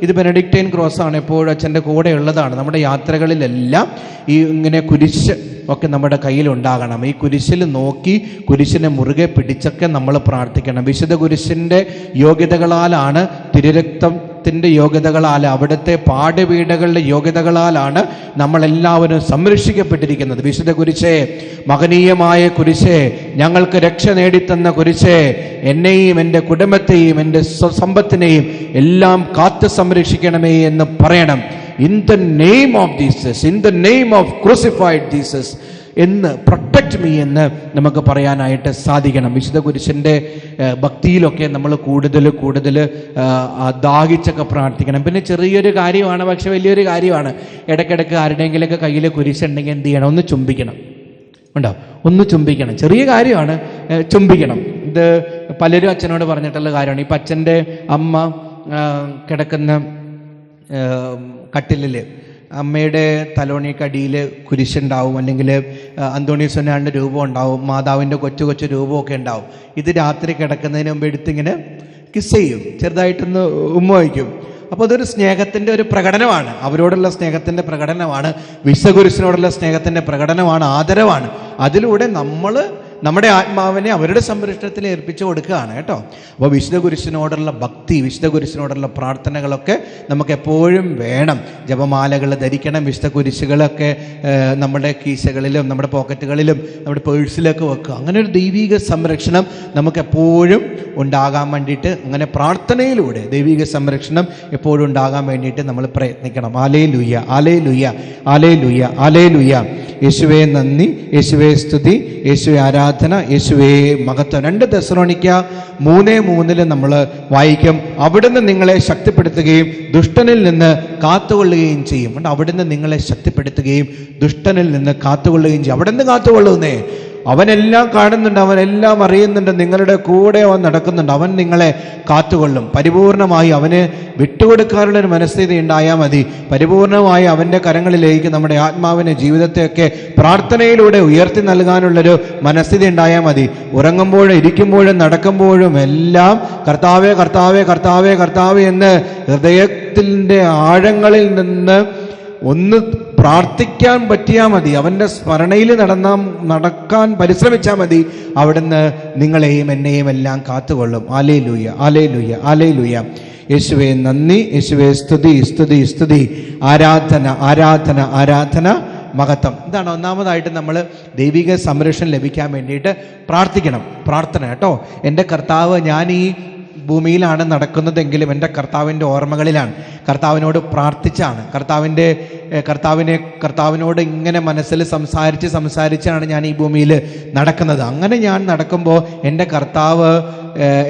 ഇത് ബെനഡിക്റ്റൈൻ ക്രോസാണ്, എപ്പോഴും അച്ഛൻ്റെ കൂടെ ഉള്ളതാണ്. നമ്മുടെ യാത്രകളിലെല്ലാം ഈ ഇങ്ങനെ കുരിശ് ഒക്കെ നമ്മുടെ കയ്യിലുണ്ടാകണം. ഈ കുരിശിൽ നോക്കി കുരിശിനെ മുറുകെ പിടിച്ചൊക്കെ നമ്മൾ പ്രാർത്ഥിക്കണം. വിശുദ്ധ കുരിശിൻ്റെ യോഗ്യതകളാലാണ്, തിരുരക്തത്തിൻ്റെ യോഗ്യതകളാൽ, അവിടുത്തെ പാഠപീഠകളുടെ യോഗ്യതകളാലാണ് നമ്മളെല്ലാവരും സംരക്ഷിക്കപ്പെട്ടിരിക്കുന്നത്. വിശുദ്ധ കുരിശേ, മഹനീയമായ കുരിശേ, ഞങ്ങൾക്ക് രക്ഷ നേടിത്തന്ന കുരിശേ, എന്നെയും എൻ്റെ കുടുംബത്തെയും എൻ്റെ സമ്പത്തിനെയും എല്ലാം കാത്തു സംരക്ഷിക്കണമേ എന്ന് പറയണം. In the name of Jesus, in the name of crucified Jesus എന്ന് പ്രൊട്ടക്റ്റ് മീ എന്ന് നമുക്ക് പറയാനായിട്ട് സാധിക്കണം. വിശുദ്ധ കുരിശിൻ്റെ ഭക്തിയിലൊക്കെ നമ്മൾ കൂടുതൽ ദാഹിച്ചൊക്കെ പ്രാർത്ഥിക്കണം. പിന്നെ ചെറിയൊരു കാര്യമാണ്, പക്ഷെ വലിയൊരു കാര്യമാണ്. ഇടയ്ക്കിടയ്ക്ക് ആരുടെയെങ്കിലൊക്കെ കയ്യിൽ കുരിശുണ്ടെങ്കിൽ എന്ത് ചെയ്യണം? ഒന്ന് ചുംബിക്കണം. ഉണ്ടോ? ഒന്ന് ചുംബിക്കണം. ചെറിയ കാര്യമാണ്, ചുംബിക്കണം. ഇത് പലരും അച്ഛനോട് പറഞ്ഞിട്ടുള്ള കാര്യമാണ്. ഇപ്പം അച്ഛൻ്റെ അമ്മ കിടക്കുന്ന കട്ടിലിൽ അമ്മയുടെ തലോണിക്കടിയിൽ കുരിശുണ്ടാവും, അല്ലെങ്കിൽ അന്തോണീസ്വനാളിൻ്റെ രൂപം ഉണ്ടാവും, മാതാവിൻ്റെ കൊച്ചു കൊച്ചു രൂപമൊക്കെ ഉണ്ടാവും. ഇത് രാത്രി കിടക്കുന്നതിന് മുമ്പ് എടുത്തിങ്ങനെ കിസ് ചെയ്യും, ചെറുതായിട്ടൊന്ന് ഉമ്മ വയ്ക്കും. അപ്പോൾ അതൊരു സ്നേഹത്തിൻ്റെ ഒരു പ്രകടനമാണ്, അവരോടുള്ള സ്നേഹത്തിൻ്റെ പ്രകടനമാണ്, വിശ്വകുരിശിനോടുള്ള സ്നേഹത്തിൻ്റെ പ്രകടനമാണ്, ആദരവാണ്. അതിലൂടെ നമ്മൾ നമ്മുടെ ആത്മാവിനെ അവരുടെ സംരക്ഷണത്തിൽ ഏൽപ്പിച്ചു കൊടുക്കുകയാണ് കേട്ടോ. അപ്പോൾ വിശുദ്ധ കുരിശിനോടുള്ള ഭക്തി, വിശുദ്ധ കുരിശിനോടുള്ള പ്രാർത്ഥനകളൊക്കെ നമുക്ക് എപ്പോഴും വേണം. ജപമാലകൾ ധരിക്കണം, വിശുദ്ധ കുരിശുകളൊക്കെ നമ്മുടെ കീശകളിലും നമ്മുടെ പോക്കറ്റുകളിലും നമ്മുടെ പേഴ്സിലൊക്കെ വെക്കുക. അങ്ങനെ ഒരു ദൈവിക സംരക്ഷണം നമുക്ക് എപ്പോഴും ഉണ്ടാകാൻ വേണ്ടിയിട്ട്, അങ്ങനെ പ്രാർത്ഥനയിലൂടെ ദൈവിക സംരക്ഷണം എപ്പോഴും ഉണ്ടാകാൻ വേണ്ടിയിട്ട് നമ്മൾ പ്രയത്നിക്കണം. Hallelujah, hallelujah, hallelujah, hallelujah. യേശുവേ നന്ദി, യേശുവേ സ്തുതി, യേശുവേ ആരാധന, യേശുവേ മഹത്വം. 2 തെസ്സലോനിക്ക 3:3 നമ്മൾ വായിക്കും, അവിടുന്ന് നിങ്ങളെ ശക്തിപ്പെടുത്തുകയും ദുഷ്ടനിൽ നിന്ന് കാത്തുകൊള്ളുകയും ചെയ്യും. അവിടുന്ന് നിങ്ങളെ ശക്തിപ്പെടുത്തുകയും ദുഷ്ടനിൽ നിന്ന് കാത്തുകൊള്ളുകയും ചെയ്യും. അവിടുന്ന് കാത്തുകൊള്ളുന്നേ, അവനെല്ലാം കാണുന്നുണ്ട്, അവനെല്ലാം അറിയുന്നുണ്ട്, നിങ്ങളുടെ കൂടെ അവൻ നടക്കുന്നുണ്ട്, അവൻ നിങ്ങളെ കാത്തുകൊള്ളും. പരിപൂർണമായി അവന് വിട്ടുകൊടുക്കാനുള്ളൊരു മനസ്ഥിതി ഉണ്ടായാൽ മതി. പരിപൂർണമായി അവൻ്റെ കരങ്ങളിലേക്ക് നമ്മുടെ ആത്മാവിനെ, ജീവിതത്തെയൊക്കെ പ്രാർത്ഥനയിലൂടെ ഉയർത്തി നൽകാനുള്ളൊരു മനസ്ഥിതി ഉണ്ടായാൽ മതി. ഉറങ്ങുമ്പോഴും ഇരിക്കുമ്പോഴും നടക്കുമ്പോഴും എല്ലാം കർത്താവേ കർത്താവേ കർത്താവേ കർത്താവേ എന്ന് ഹൃദയത്തിൻ്റെ ആഴങ്ങളിൽ നിന്ന് ഒന്ന് പ്രാർത്ഥിക്കാൻ പറ്റിയാൽ മതി. അവൻ്റെ സ്മരണയിൽ നടക്കാൻ പരിശ്രമിച്ചാൽ മതി. അവിടുന്ന് നിങ്ങളെയും എന്നെയും എല്ലാം കാത്തുകൊള്ളും. Hallelujah, hallelujah, hallelujah. യേശുവേ നന്ദി, യേശുവേ സ്തുതി, സ്തുതി, സ്തുതി, ആരാധന, ആരാധന, ആരാധന, മഹത്വം. ഇതാണ് ഒന്നാമതായിട്ട് നമ്മൾ ദൈവിക സംരക്ഷണം ലഭിക്കാൻ വേണ്ടിയിട്ട് പ്രാർത്ഥിക്കണം. പ്രാർത്ഥന കേട്ടോ. എൻ്റെ കർത്താവ്, ഞാൻ ഈ ഭൂമിയിലാണ് നടക്കുന്നതെങ്കിലും എൻ്റെ കർത്താവിൻ്റെ ഓർമ്മകളിലാണ്, കർത്താവിനോട് പ്രാർത്ഥിച്ചാണ്, കർത്താവിനോട് ഇങ്ങനെ മനസ്സിൽ സംസാരിച്ചാണ് ഞാൻ ഈ ഭൂമിയിൽ നടക്കുന്നത്. അങ്ങനെ ഞാൻ നടക്കുമ്പോൾ എൻ്റെ കർത്താവ്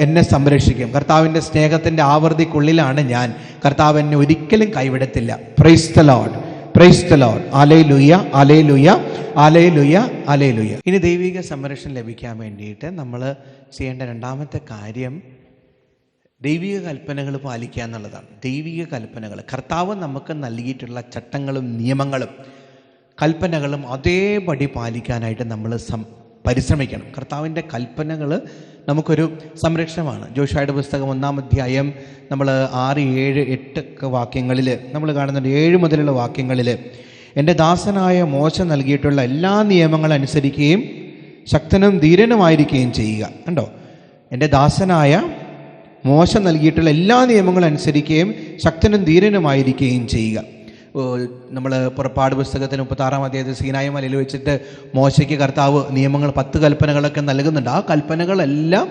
എന്നെ സംരക്ഷിക്കും. കർത്താവിൻ്റെ സ്നേഹത്തിൻ്റെ ആവൃത്തിക്കുള്ളിലാണ് ഞാൻ. കർത്താവ് എന്നെ ഒരിക്കലും കൈവിടത്തില്ല. Praise the lord, praise the lord. Hallelujah, hallelujah, hallelujah, hallelujah. ഇനി ദൈവിക സംരക്ഷണം ലഭിക്കാൻ വേണ്ടിയിട്ട് നമ്മൾ ചെയ്യേണ്ട രണ്ടാമത്തെ കാര്യം ദൈവിക കൽപ്പനകൾ പാലിക്കുക എന്നുള്ളതാണ്. ദൈവിക കൽപ്പനകൾ, കർത്താവ് നമുക്ക് നൽകിയിട്ടുള്ള ചട്ടങ്ങളും നിയമങ്ങളും കൽപ്പനകളും അതേപടി പാലിക്കാനായിട്ട് നമ്മൾ പരിശ്രമിക്കണം. കർത്താവിൻ്റെ കൽപ്പനകൾ നമുക്കൊരു സംരക്ഷണമാണ്. ജോഷുവയുടെ പുസ്തകം 1-ാം അധ്യായം നമ്മൾ 6, 7, 8 വാക്യങ്ങളിൽ നമ്മൾ കാണുന്നുണ്ട്. 7 മുതലുള്ള വാക്യങ്ങളിൽ, എൻ്റെ ദാസനായ മോശ നൽകിയിട്ടുള്ള എല്ലാ നിയമങ്ങളും അനുസരിക്കുകയും ശക്തനും ധീരനുമായിരിക്കുകയും ചെയ്യുക. കണ്ടോ, എൻ്റെ ദാസനായ മോശ നൽകിയിട്ടുള്ള എല്ലാ നിയമങ്ങളും അനുസരിക്കുകയും ശക്തനും ധീരനുമായിരിക്കുകയും ചെയ്യുക. നമ്മൾ പുറപ്പാട് പുസ്തകത്തിൽ 36-ാം അധ്യായത്തിൽ സീനായി മലയിൽ വെച്ചിട്ട് മോശയ്ക്ക് കർത്താവ് നിയമങ്ങൾ 10 കൽപ്പനകളൊക്കെ നൽകുന്നുണ്ട്. ആ കൽപ്പനകളെല്ലാം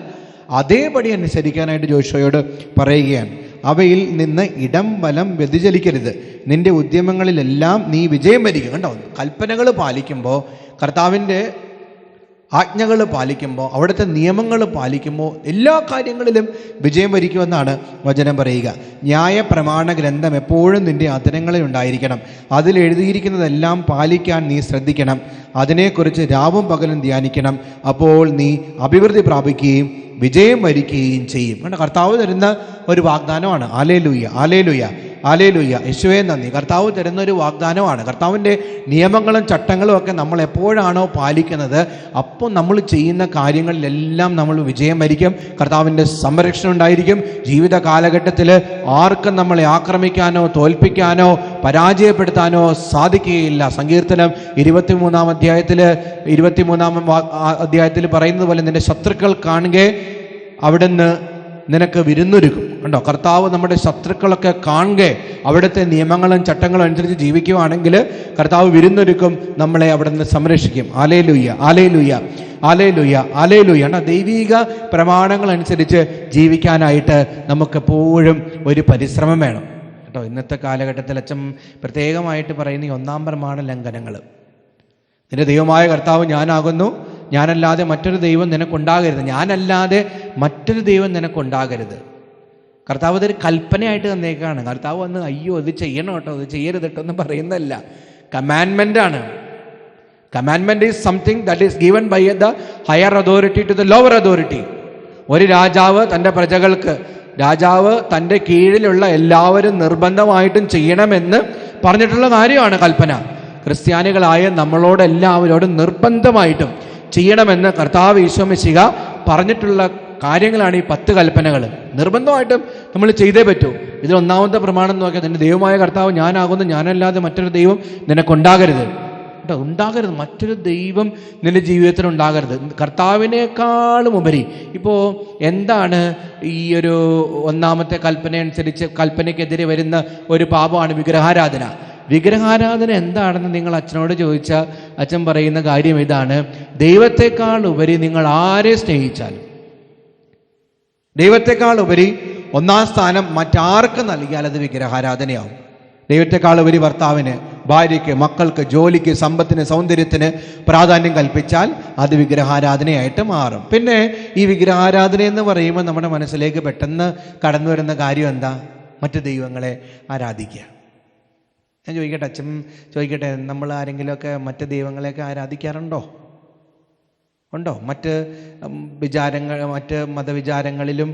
അതേപടി അനുസരിക്കാനായിട്ട് ജോഷുവയോട് പറയുകയാണ്. അവയിൽ നിന്ന് ഇടം വലം വ്യതിചലിക്കരുത്, നിന്റെ ഉദ്യമങ്ങളിലെല്ലാം നീ വിജയം വരിക. കണ്ടോ, കൽപ്പനകൾ പാലിക്കുമ്പോൾ, കർത്താവിൻ്റെ ആജ്ഞകൾ പാലിക്കുമ്പോൾ, അവിടുത്തെ നിയമങ്ങൾ പാലിക്കുമ്പോൾ എല്ലാ കാര്യങ്ങളിലും വിജയം വരിക്കുമെന്നാണ് വചനം പറയുക. ന്യായ പ്രമാണ ഗ്രന്ഥം എപ്പോഴും നിൻ്റെ അധരങ്ങളിൽ ഉണ്ടായിരിക്കണം. അതിൽ എഴുതിയിരിക്കുന്നതെല്ലാം പാലിക്കാൻ നീ ശ്രദ്ധിക്കണം. അതിനെക്കുറിച്ച് രാവും പകലും ധ്യാനിക്കണം. അപ്പോൾ നീ അഭിവൃദ്ധി പ്രാപിക്കുകയും വിജയം വരിക്കുകയും ചെയ്യും. കാരണം കർത്താവ് തരുന്ന ഒരു വാഗ്ദാനമാണ്. Hallelujah, hallelujah, hallelujah. യേശുവേ നന്ദി. കർത്താവ് തരുന്ന ഒരു വാഗ്ദാനമാണ്. കർത്താവിൻ്റെ നിയമങ്ങളും ചട്ടങ്ങളും ഒക്കെ നമ്മൾ എപ്പോഴാണോ പാലിക്കുന്നത്, അപ്പോൾ നമ്മൾ ചെയ്യുന്ന കാര്യങ്ങളിലെല്ലാം നമ്മൾ വിജയം വരിക്കും. കർത്താവിൻ്റെ സംരക്ഷണം ഉണ്ടായിരിക്കും. ജീവിത കാലഘട്ടത്തിൽ ആർക്കും നമ്മളെ ആക്രമിക്കാനോ തോൽപ്പിക്കാനോ പരാജയപ്പെടുത്താനോ സാധിക്കുകയില്ല. സങ്കീർത്തനം 23-ാം അധ്യായത്തിൽ പറയുന്നത് പോലെ, നിന്റെ ശത്രുക്കൾ കാണുകെ അവിടുന്ന് നിനക്ക് വിരുന്നൊരുക്കും. കണ്ടോ, കർത്താവ് നമ്മുടെ ശത്രുക്കളൊക്കെ കാണുക, അവിടുത്തെ നിയമങ്ങളും ചട്ടങ്ങളും അനുസരിച്ച് ജീവിക്കുകയാണെങ്കിൽ കർത്താവ് വിരുന്നൊരുക്കും, നമ്മളെ അവിടെ നിന്ന് സംരക്ഷിക്കും. Hallelujah, hallelujah, hallelujah, hallelujah. ദൈവിക പ്രമാണങ്ങൾ അനുസരിച്ച് ജീവിക്കാനായിട്ട് നമുക്കെപ്പോഴും ഒരു പരിശ്രമം വേണം കേട്ടോ. ഇന്നത്തെ കാലഘട്ടത്തിൽ അച്ഛൻ പ്രത്യേകമായിട്ട് പറയുന്ന ഈ 1-ാം പ്രമാണ ലംഘനങ്ങൾ, നിന്റെ ദൈവമായ കർത്താവ് ഞാനാകുന്നു, ഞാനല്ലാതെ മറ്റൊരു ദൈവം നിനക്കുണ്ടാകരുത്, ഞാനല്ലാതെ മറ്റൊരു ദൈവം നിനക്കുണ്ടാകരുത്. കർത്താവ് ഇതൊരു കൽപ്പനയായിട്ട് തന്നേക്കാണ്. കർത്താവ് വന്ന് അയ്യോ ഇത് ചെയ്യണം കേട്ടോ, ഇത് ചെയ്യരുത് കേട്ടോ എന്ന് പറയുന്നതല്ല, കമാൻഡ്മെൻ്റ് ആണ്. Commandment is something that is given by the higher authority to the lower authority. ഒരു രാജാവ് തൻ്റെ പ്രജകൾക്ക് രാജാവ് തൻ്റെ കീഴിലുള്ള എല്ലാവരും നിർബന്ധമായിട്ടും ചെയ്യണമെന്ന് പറഞ്ഞിട്ടുള്ള കാര്യമാണ് കൽപ്പന. ക്രിസ്ത്യാനികളായ നമ്മളോടെല്ലാവരോടും നിർബന്ധമായിട്ടും ചെയ്യണമെന്ന് കർത്താവ് ഈശോ മിശിഹ പറഞ്ഞിട്ടുള്ള കാര്യങ്ങളാണ് ഈ 10 കൽപ്പനകൾ. നിർബന്ധമായിട്ടും നമ്മൾ ചെയ്തേ പറ്റൂ. ഇതിൽ ഒന്നാമത്തെ പ്രമാണം നോക്കിയാൽ, നിന്റെ ദൈവമായ കർത്താവ് ഞാനാകുന്നു, ഞാനല്ലാതെ മറ്റൊരു ദൈവം നിനക്കുണ്ടാകരുത്. കേട്ടോ, ഉണ്ടാകരുത്. മറ്റൊരു ദൈവം നിന്റെ ജീവിതത്തിൽ ഉണ്ടാകരുത്. കർത്താവിനേക്കാളും ഉപരി. ഇപ്പോൾ എന്താണ് ഈ ഒരു ഒന്നാമത്തെ കൽപ്പന അനുസരിച്ച് കൽപ്പനയ്ക്കെതിരെ വരുന്ന ഒരു പാപമാണ് വിഗ്രഹാരാധന. വിഗ്രഹാരാധന എന്താണെന്ന് നിങ്ങൾ അച്ഛനോട് ചോദിച്ചാൽ അച്ഛൻ പറയുന്ന കാര്യം ഇതാണ്: ദൈവത്തെക്കാൾ ഉപരി നിങ്ങൾ ആരെ സ്നേഹിച്ചാലും, ദൈവത്തെക്കാൾ ഉപരി ഒന്നാം സ്ഥാനം മറ്റാർക്ക് നൽകിയാൽ അത് വിഗ്രഹാരാധനയാവും. ദൈവത്തെക്കാൾ ഉപരി ഭർത്താവിന്, ഭാര്യയ്ക്ക്, മക്കൾക്ക്, ജോലിക്ക്, സമ്പത്തിന്, സൗന്ദര്യത്തിന് പ്രാധാന്യം കൽപ്പിച്ചാൽ അത് വിഗ്രഹാരാധനയായിട്ട് മാറും. പിന്നെ ഈ വിഗ്രഹാരാധന എന്ന് പറയുമ്പോൾ നമ്മുടെ മനസ്സിലേക്ക് പെട്ടെന്ന് കടന്നു വരുന്ന കാര്യം എന്താ? മറ്റു ദൈവങ്ങളെ ആരാധിക്കുക. ഞാൻ ചോദിക്കട്ടെ, അച്ഛൻ ചോദിക്കട്ടെ, നമ്മൾ ആരെങ്കിലുമൊക്കെ മറ്റ് ദൈവങ്ങളെയൊക്കെ ആരാധിക്കാറുണ്ടോ? ഉണ്ടോ? മറ്റ് മതവിചാരങ്ങളിലും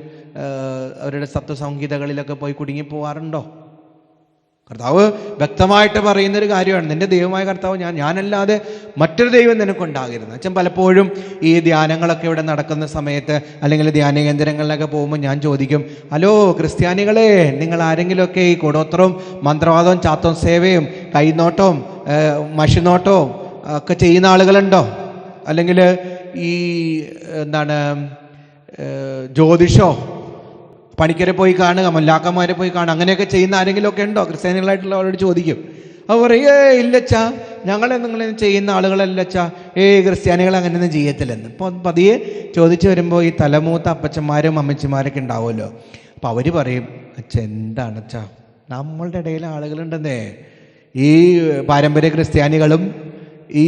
അവരുടെ തത്വസംഹിതകളിലൊക്കെ പോയി കുടുങ്ങിപ്പോവാറുണ്ടോ? കർത്താവ് വ്യക്തമായിട്ട് പറയുന്നൊരു കാര്യമാണ്, നിന്റെ ദൈവമായ കർത്താവ് ഞാനല്ലാതെ മറ്റൊരു ദൈവം നിനക്കുണ്ടാകരുത്. അച്ഛൻ പലപ്പോഴും ഈ ധ്യാനങ്ങളൊക്കെ ഇവിടെ നടക്കുന്ന സമയത്ത് അല്ലെങ്കിൽ ധ്യാന കേന്ദ്രങ്ങളിലൊക്കെ പോകുമ്പോൾ ഞാൻ ചോദിക്കും, ഹലോ ക്രിസ്ത്യാനികളെ, നിങ്ങൾ ആരെങ്കിലുമൊക്കെ ഈ കൂടോത്രവും മന്ത്രവാദവും ചാത്തവും സേവയും കൈനോട്ടവും മഷിനോട്ടവും ഒക്കെ ചെയ്യുന്ന ആളുകളുണ്ടോ? അല്ലെങ്കിൽ ഈ ജ്യോതിഷോ, പണിക്കരെ പോയി കാണുക, മല്ലാക്കന്മാരെ പോയി കാണുക, അങ്ങനെയൊക്കെ ചെയ്യുന്ന ആരെങ്കിലുമൊക്കെ ഉണ്ടോ? ക്രിസ്ത്യാനികളായിട്ടുള്ളവരോട് ചോദിക്കും. അവർ പറയും, ഇല്ലച്ചാ, നിങ്ങളെ ചെയ്യുന്ന ആളുകളല്ലച്ചാ, ക്രിസ്ത്യാനികൾ അങ്ങനെയൊന്നും ചെയ്യത്തില്ലെന്ന്. ഇപ്പോൾ പതിയെ ചോദിച്ചു വരുമ്പോൾ ഈ തലമൂത്ത അപ്പച്ചന്മാരും അമ്മച്ചിമാരൊക്കെ ഉണ്ടാവുമല്ലോ. അപ്പോൾ അവർ പറയും, അച്ഛാ എന്താണ് അച്ഛാ, നമ്മളുടെ ഇടയിൽ ആളുകളുണ്ടെന്നേ, ഈ പാരമ്പര്യ ക്രിസ്ത്യാനികളും ഈ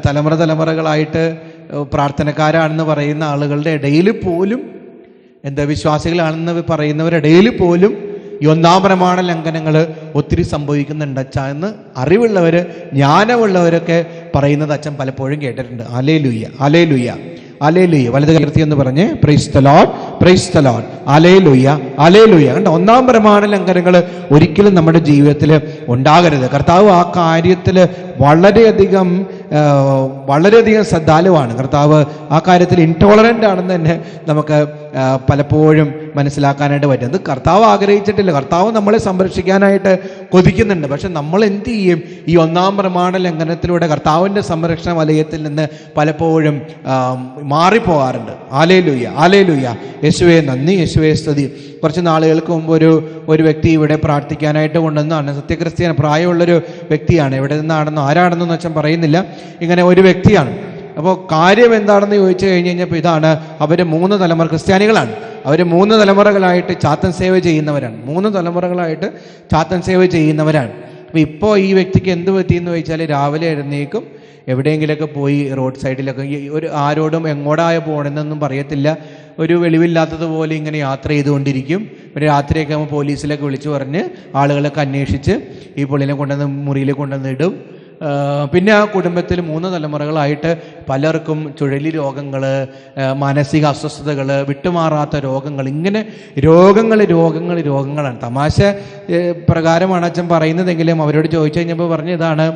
തലമുറകളായിട്ട് പ്രാർത്ഥനക്കാരാണെന്ന് പറയുന്ന ആളുകളുടെ ഇടയിൽ പോലും, വിശ്വാസികളാണെന്ന് പറയുന്നവരിടയിൽ പോലും ഈ ഒന്നാം പ്രമാണ ലംഘനങ്ങൾ ഒത്തിരി സംഭവിക്കുന്നുണ്ട് അച്ഛാ എന്ന് അറിവുള്ളവർ, ജ്ഞാനമുള്ളവരൊക്കെ പറയുന്നത് അച്ഛൻ പലപ്പോഴും കേട്ടിട്ടുണ്ട്. Hallelujah, hallelujah, hallelujah. വലത് കീർത്തി എന്ന് പറഞ്ഞ് price the lord, praise the lord, hallelujah, hallelujah. കണ്ടോ, ഒന്നാം പ്രമാണ ലംഘനങ്ങൾ ഒരിക്കലും നമ്മുടെ ജീവിതത്തിൽ ഉണ്ടാകരുത്. കർത്താവ് ആ കാര്യത്തിൽ വളരെയധികം ശ്രദ്ധാലുവാണ്. കർത്താവ് ആ കാര്യത്തിൽ ഇൻടോളറൻ്റ് ആണെന്ന് തന്നെ നമുക്ക് പലപ്പോഴും മനസ്സിലാക്കാനായിട്ട് പറ്റും. അത് കർത്താവ് ആഗ്രഹിച്ചിട്ടില്ല. കർത്താവ് നമ്മളെ സംരക്ഷിക്കാനായിട്ട് കൊതിക്കുന്നുണ്ട്. പക്ഷെ നമ്മൾ എന്ത് ചെയ്യും? ഈ ഒന്നാം പ്രമാണ ലംഘനത്തിലൂടെ കർത്താവിൻ്റെ സംരക്ഷണ വലയത്തിൽ നിന്ന് പലപ്പോഴും മാറിപ്പോകാറുണ്ട്. Hallelujah, hallelujah. യേശുവേ നന്ദി, യേശുവേ സ്തുതി. കുറച്ച് നാളുകൾക്ക് മുമ്പ് ഒരു വ്യക്തി ഇവിടെ പ്രാർത്ഥിക്കാനായിട്ട് കൊണ്ടുവന്നതാണ്. സത്യക്രിസ്ത്യൻ, പ്രായമുള്ളൊരു വ്യക്തിയാണ്. എവിടെ നിന്നാണെന്നോ ആരാണെന്നൊന്നും അച്ഛൻ പറയുന്നില്ല. ഇങ്ങനെ ഒരു വ്യക്തിയാണ്. അപ്പോൾ കാര്യം എന്താണെന്ന് ചോദിച്ചു കഴിഞ്ഞപ്പോൾ ഇതാണ്: അവർ 3 തലമുറ ക്രിസ്ത്യാനികളാണ്. അവർ 3 തലമുറകളായിട്ട് ചാത്തൻ സേവ ചെയ്യുന്നവരാണ്. 3 തലമുറകളായിട്ട് ചാത്തൻ സേവ ചെയ്യുന്നവരാണ്. അപ്പോൾ ഇപ്പോൾ ഈ വ്യക്തിക്ക് എന്ത് പറ്റിയെന്ന് ചോദിച്ചാൽ, രാവിലെ എഴുന്നേക്കും, എവിടെയെങ്കിലുമൊക്കെ പോയി റോഡ് സൈഡിലൊക്കെ ആരോടും എങ്ങോട്ടായ പോകണമെന്നൊന്നും പറയത്തില്ല, ഒരു വെളിവില്ലാത്തതുപോലെ ഇങ്ങനെ യാത്ര ചെയ്തുകൊണ്ടിരിക്കും. പിന്നെ രാത്രിയൊക്കെ ആകുമ്പോൾ പോലീസിലൊക്കെ വിളിച്ചു പറഞ്ഞ് ആളുകളൊക്കെ അന്വേഷിച്ച് ഈ പുള്ളിനെ കൊണ്ടുവന്ന് മുറിയിൽ കൊണ്ടുവന്നിടും. പിന്നെ ആ കുടുംബത്തിൽ 3 തലമുറകളായിട്ട് പലർക്കും ചുഴലി രോഗങ്ങൾ, മാനസിക അസ്വസ്ഥതകൾ, വിട്ടുമാറാത്ത രോഗങ്ങൾ, ഇങ്ങനെ രോഗങ്ങളാണ്. തമാശ പ്രകാരമാണ് അച്ഛൻ പറയുന്നതെങ്കിലും അവരോട് ചോദിച്ചു കഴിഞ്ഞപ്പോൾ പറഞ്ഞതാണ്,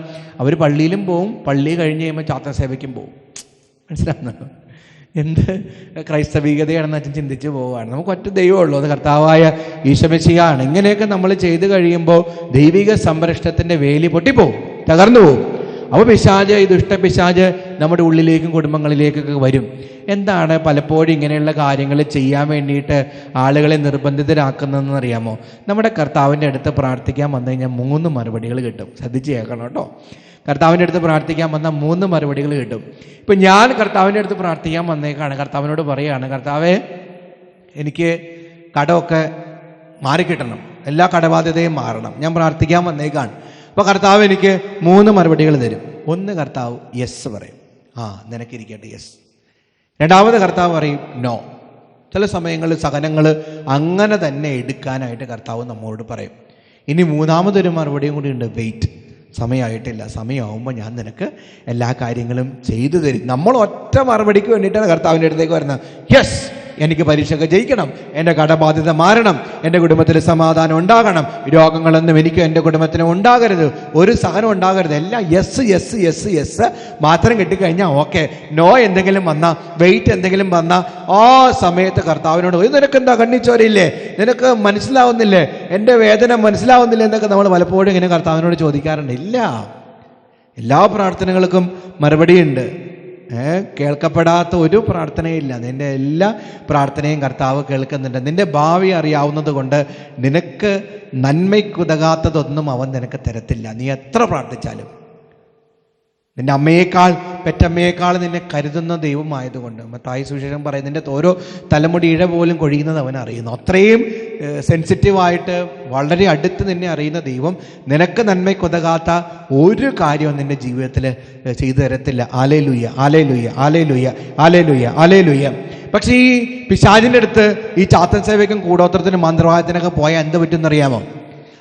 അവർ പള്ളിയിലും പോവും, പള്ളി കഴിഞ്ഞ് കഴിയുമ്പോൾ ചാത്തൻ സേവയ്ക്കും പോവും. മനസ്സിലാകുന്നുണ്ടോ? എന്ത് ക്രൈസ്തവികതയാണെന്ന് അച്ഛൻ ചിന്തിച്ച് പോവുകയാണ്. നമുക്ക് ഒറ്റ ദൈവമുള്ളൂ, അത് കർത്താവായ ഈശോ മിശിഹായാണ്. ഇങ്ങനെയൊക്കെ നമ്മൾ ചെയ്തു കഴിയുമ്പോൾ ദൈവിക സംരക്ഷണത്തിൻ്റെ വേലി പൊട്ടിപ്പോവും, തകർന്നു പോകും. അപ്പോൾ പിശാച്, ഈ ദുഷ്ടപിശാച് നമ്മുടെ ഉള്ളിലേക്കും കുടുംബങ്ങളിലേക്കൊക്കെ വരും. എന്താണ് പലപ്പോഴും ഇങ്ങനെയുള്ള കാര്യങ്ങൾ ചെയ്യാൻ വേണ്ടിയിട്ട് ആളുകളെ നിർബന്ധിതരാക്കുന്നതെന്ന് അറിയാമോ? നമ്മുടെ കർത്താവിൻ്റെ അടുത്ത് പ്രാർത്ഥിക്കാൻ വന്നു കഴിഞ്ഞാൽ 3 മറുപടികൾ കിട്ടും. ശ്രദ്ധിച്ച് കേൾക്കണം കേട്ടോ. കർത്താവിൻ്റെ അടുത്ത് പ്രാർത്ഥിക്കാൻ വന്നാൽ 3 മറുപടികൾ കിട്ടും. ഇപ്പം ഞാൻ കർത്താവിൻ്റെ അടുത്ത് പ്രാർത്ഥിക്കാൻ വന്നേക്കാണ്. കർത്താവിനോട് പറയുകയാണ്, കർത്താവേ, എനിക്ക് കടമൊക്കെ മാറിക്കിട്ടണം, എല്ലാ കടബാധ്യതയും മാറണം, ഞാൻ പ്രാർത്ഥിക്കാൻ വന്നേക്കാണ്. അപ്പോൾ കർത്താവ് എനിക്ക് 3 മറുപടികൾ തരും. ഒന്ന്, കർത്താവ് യെസ് പറയും, നിനക്കിരിക്കട്ടെ, യെസ്. രണ്ടാമത് കർത്താവ് പറയും നോ. ചില സമയങ്ങളിൽ സഹനങ്ങൾ അങ്ങനെ തന്നെ എടുക്കാനായിട്ട് കർത്താവ് നമ്മോട് പറയും. ഇനി 3ാമതൊരു മറുപടിയും കൂടി ഉണ്ട്, വെയിറ്റ്, സമയമായിട്ടില്ല, സമയമാകുമ്പോൾ ഞാൻ നിനക്ക് എല്ലാ കാര്യങ്ങളും ചെയ്തു തരും. നമ്മൾ ഒറ്റ മറുപടിക്ക് വേണ്ടിയിട്ടാണ് കർത്താവിൻ്റെ അടുത്തേക്ക് വരുന്നത്. യെസ്, എനിക്ക് പരീക്ഷയൊക്കെ ജയിക്കണം, എൻ്റെ കടബാധ്യത മാറണം, എൻ്റെ കുടുംബത്തിൽ സമാധാനം ഉണ്ടാകണം, രോഗങ്ങളൊന്നും എനിക്കും എൻ്റെ കുടുംബത്തിനും ഉണ്ടാകരുത്, ഒരു സഹനം ഉണ്ടാകരുത്. എല്ലാം യെസ് യെസ് യെസ് യെസ് മാത്രം കിട്ടിക്കഴിഞ്ഞാൽ ഓക്കെ. നോ എന്തെങ്കിലും വന്നാൽ, വെയിറ്റ് എന്തെങ്കിലും വന്നാൽ ആ സമയത്ത് കർത്താവിനോട് നിനക്കെന്താ കണ്ണിച്ചോരില്ലേ, നിനക്ക് മനസ്സിലാവുന്നില്ലേ, എൻ്റെ വേദന മനസ്സിലാവുന്നില്ല എന്നൊക്കെ നമ്മൾ പലപ്പോഴും ഇങ്ങനെ കർത്താവിനോട് ചോദിക്കാറുണ്ട്. ഇല്ല, എല്ലാ പ്രാർത്ഥനകൾക്കും മറുപടിയുണ്ട്. കേൾക്കപ്പെടാത്ത ഒരു പ്രാർത്ഥനയില്ല. നിൻ്റെ എല്ലാ പ്രാർത്ഥനയും കർത്താവ് കേൾക്കുന്നുണ്ട്. നിൻ്റെ ഭാവി അറിയാവുന്നത് കൊണ്ട് നിനക്ക് നന്മയ്ക്കുതകാത്തതൊന്നും അവൻ നിനക്ക് തരത്തില്ല. നീ എത്ര പ്രാർത്ഥിച്ചാലും നിൻ്റെ അമ്മയേക്കാൾ, പെറ്റമ്മയേക്കാൾ നിന്നെ കരുതുന്ന ദൈവമായതുകൊണ്ട്. മത്തായി സുവിശേഷം പറയുന്നത് നിൻ്റെ ഓരോ തലമുടി ഇഴ പോലും കൊഴിയുന്നത് അവൻ അറിയുന്നു. അത്രയും സെൻസിറ്റീവായിട്ട് വളരെ അടുത്ത് നിന്നെ അറിയുന്ന ദൈവം നിനക്ക് നന്മയ്ക്കുതകാത്ത ഒരു കാര്യവും നിൻ്റെ ജീവിതത്തിൽ ചെയ്തു തരത്തില്ല. Hallelujah, hallelujah, hallelujah, hallelujah, hallelujah. പക്ഷേ ഈ പിശാചിൻ്റെ അടുത്ത് ഈ ചാത്തൻ സേവയ്ക്കും കൂടോത്രത്തിനും മന്ത്രവാദത്തിനൊക്കെ പോയാൽ എന്ത് പറ്റുമെന്നറിയാമോ?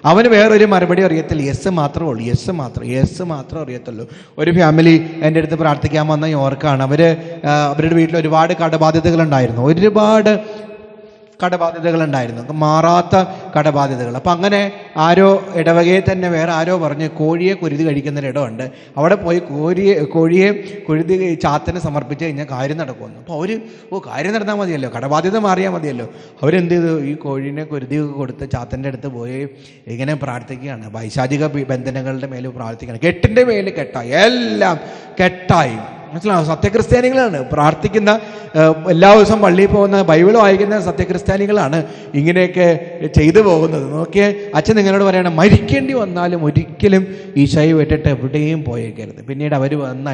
അവന് വേറൊരു മറുപടി അറിയത്തില്ല. യെസ് മാത്രമേ ഉള്ളൂ, യെസ് മാത്രമേ അറിയത്തുള്ളൂ. ഒരു ഫാമിലി എൻ്റെ അടുത്ത് പ്രാർത്ഥിക്കാൻ വന്ന ഓർക്കാണ്. അവരുടെ വീട്ടിൽ ഒരുപാട് കടബാധ്യതകളുണ്ടായിരുന്നു, മാറാത്ത കടബാധ്യതകൾ. അപ്പം അങ്ങനെ ആരോ ഇടവകയെ തന്നെ വേറെ ആരോ പറഞ്ഞ് കോഴിയെ കുരുതി കഴിക്കുന്നൊരിടമുണ്ട്, അവിടെ പോയി കോഴിയെ കുരുതി ചാത്തന് സമർപ്പിച്ച് കഴിഞ്ഞാൽ കാര്യം നടക്കുമെന്ന്. അപ്പോൾ അവർ കാര്യം നടന്നാൽ മതിയല്ലോ, കടബാധ്യത മാറിയാൽ മതിയല്ലോ. അവരെന്ത് ചെയ്തു? ഈ കോഴീനെ കുരുതി കൊടുത്ത് ചാത്തൻ്റെ അടുത്ത് പോയി ഇങ്ങനെ പ്രാർത്ഥിക്കുകയാണ്. പൈശാചിക ബന്ധനങ്ങളുടെ മേൽ പ്രാർത്ഥിക്കുകയാണ്. കെട്ടിൻ്റെ മേൽ കെട്ടായി, എല്ലാം കെട്ടായി. മനസ്സിലാവും? സത്യക്രിസ്ത്യാനികളാണ് പ്രാർത്ഥിക്കുന്ന, എല്ലാ ദിവസവും പള്ളിയിൽ പോകുന്ന, ബൈബിൾ വായിക്കുന്ന സത്യക്രിസ്ത്യാനികളാണ് ഇങ്ങനെയൊക്കെ ചെയ്തു പോകുന്നത്. നോക്കിയേ, അച്ഛൻ നിങ്ങളോട് പറയണം, മരിക്കേണ്ടി വന്നാലും ഒരിക്കലും ഈശോയെ വിട്ടിട്ട് എവിടെയും പോയേക്കരുത്. പിന്നീട് അവർ വന്ന്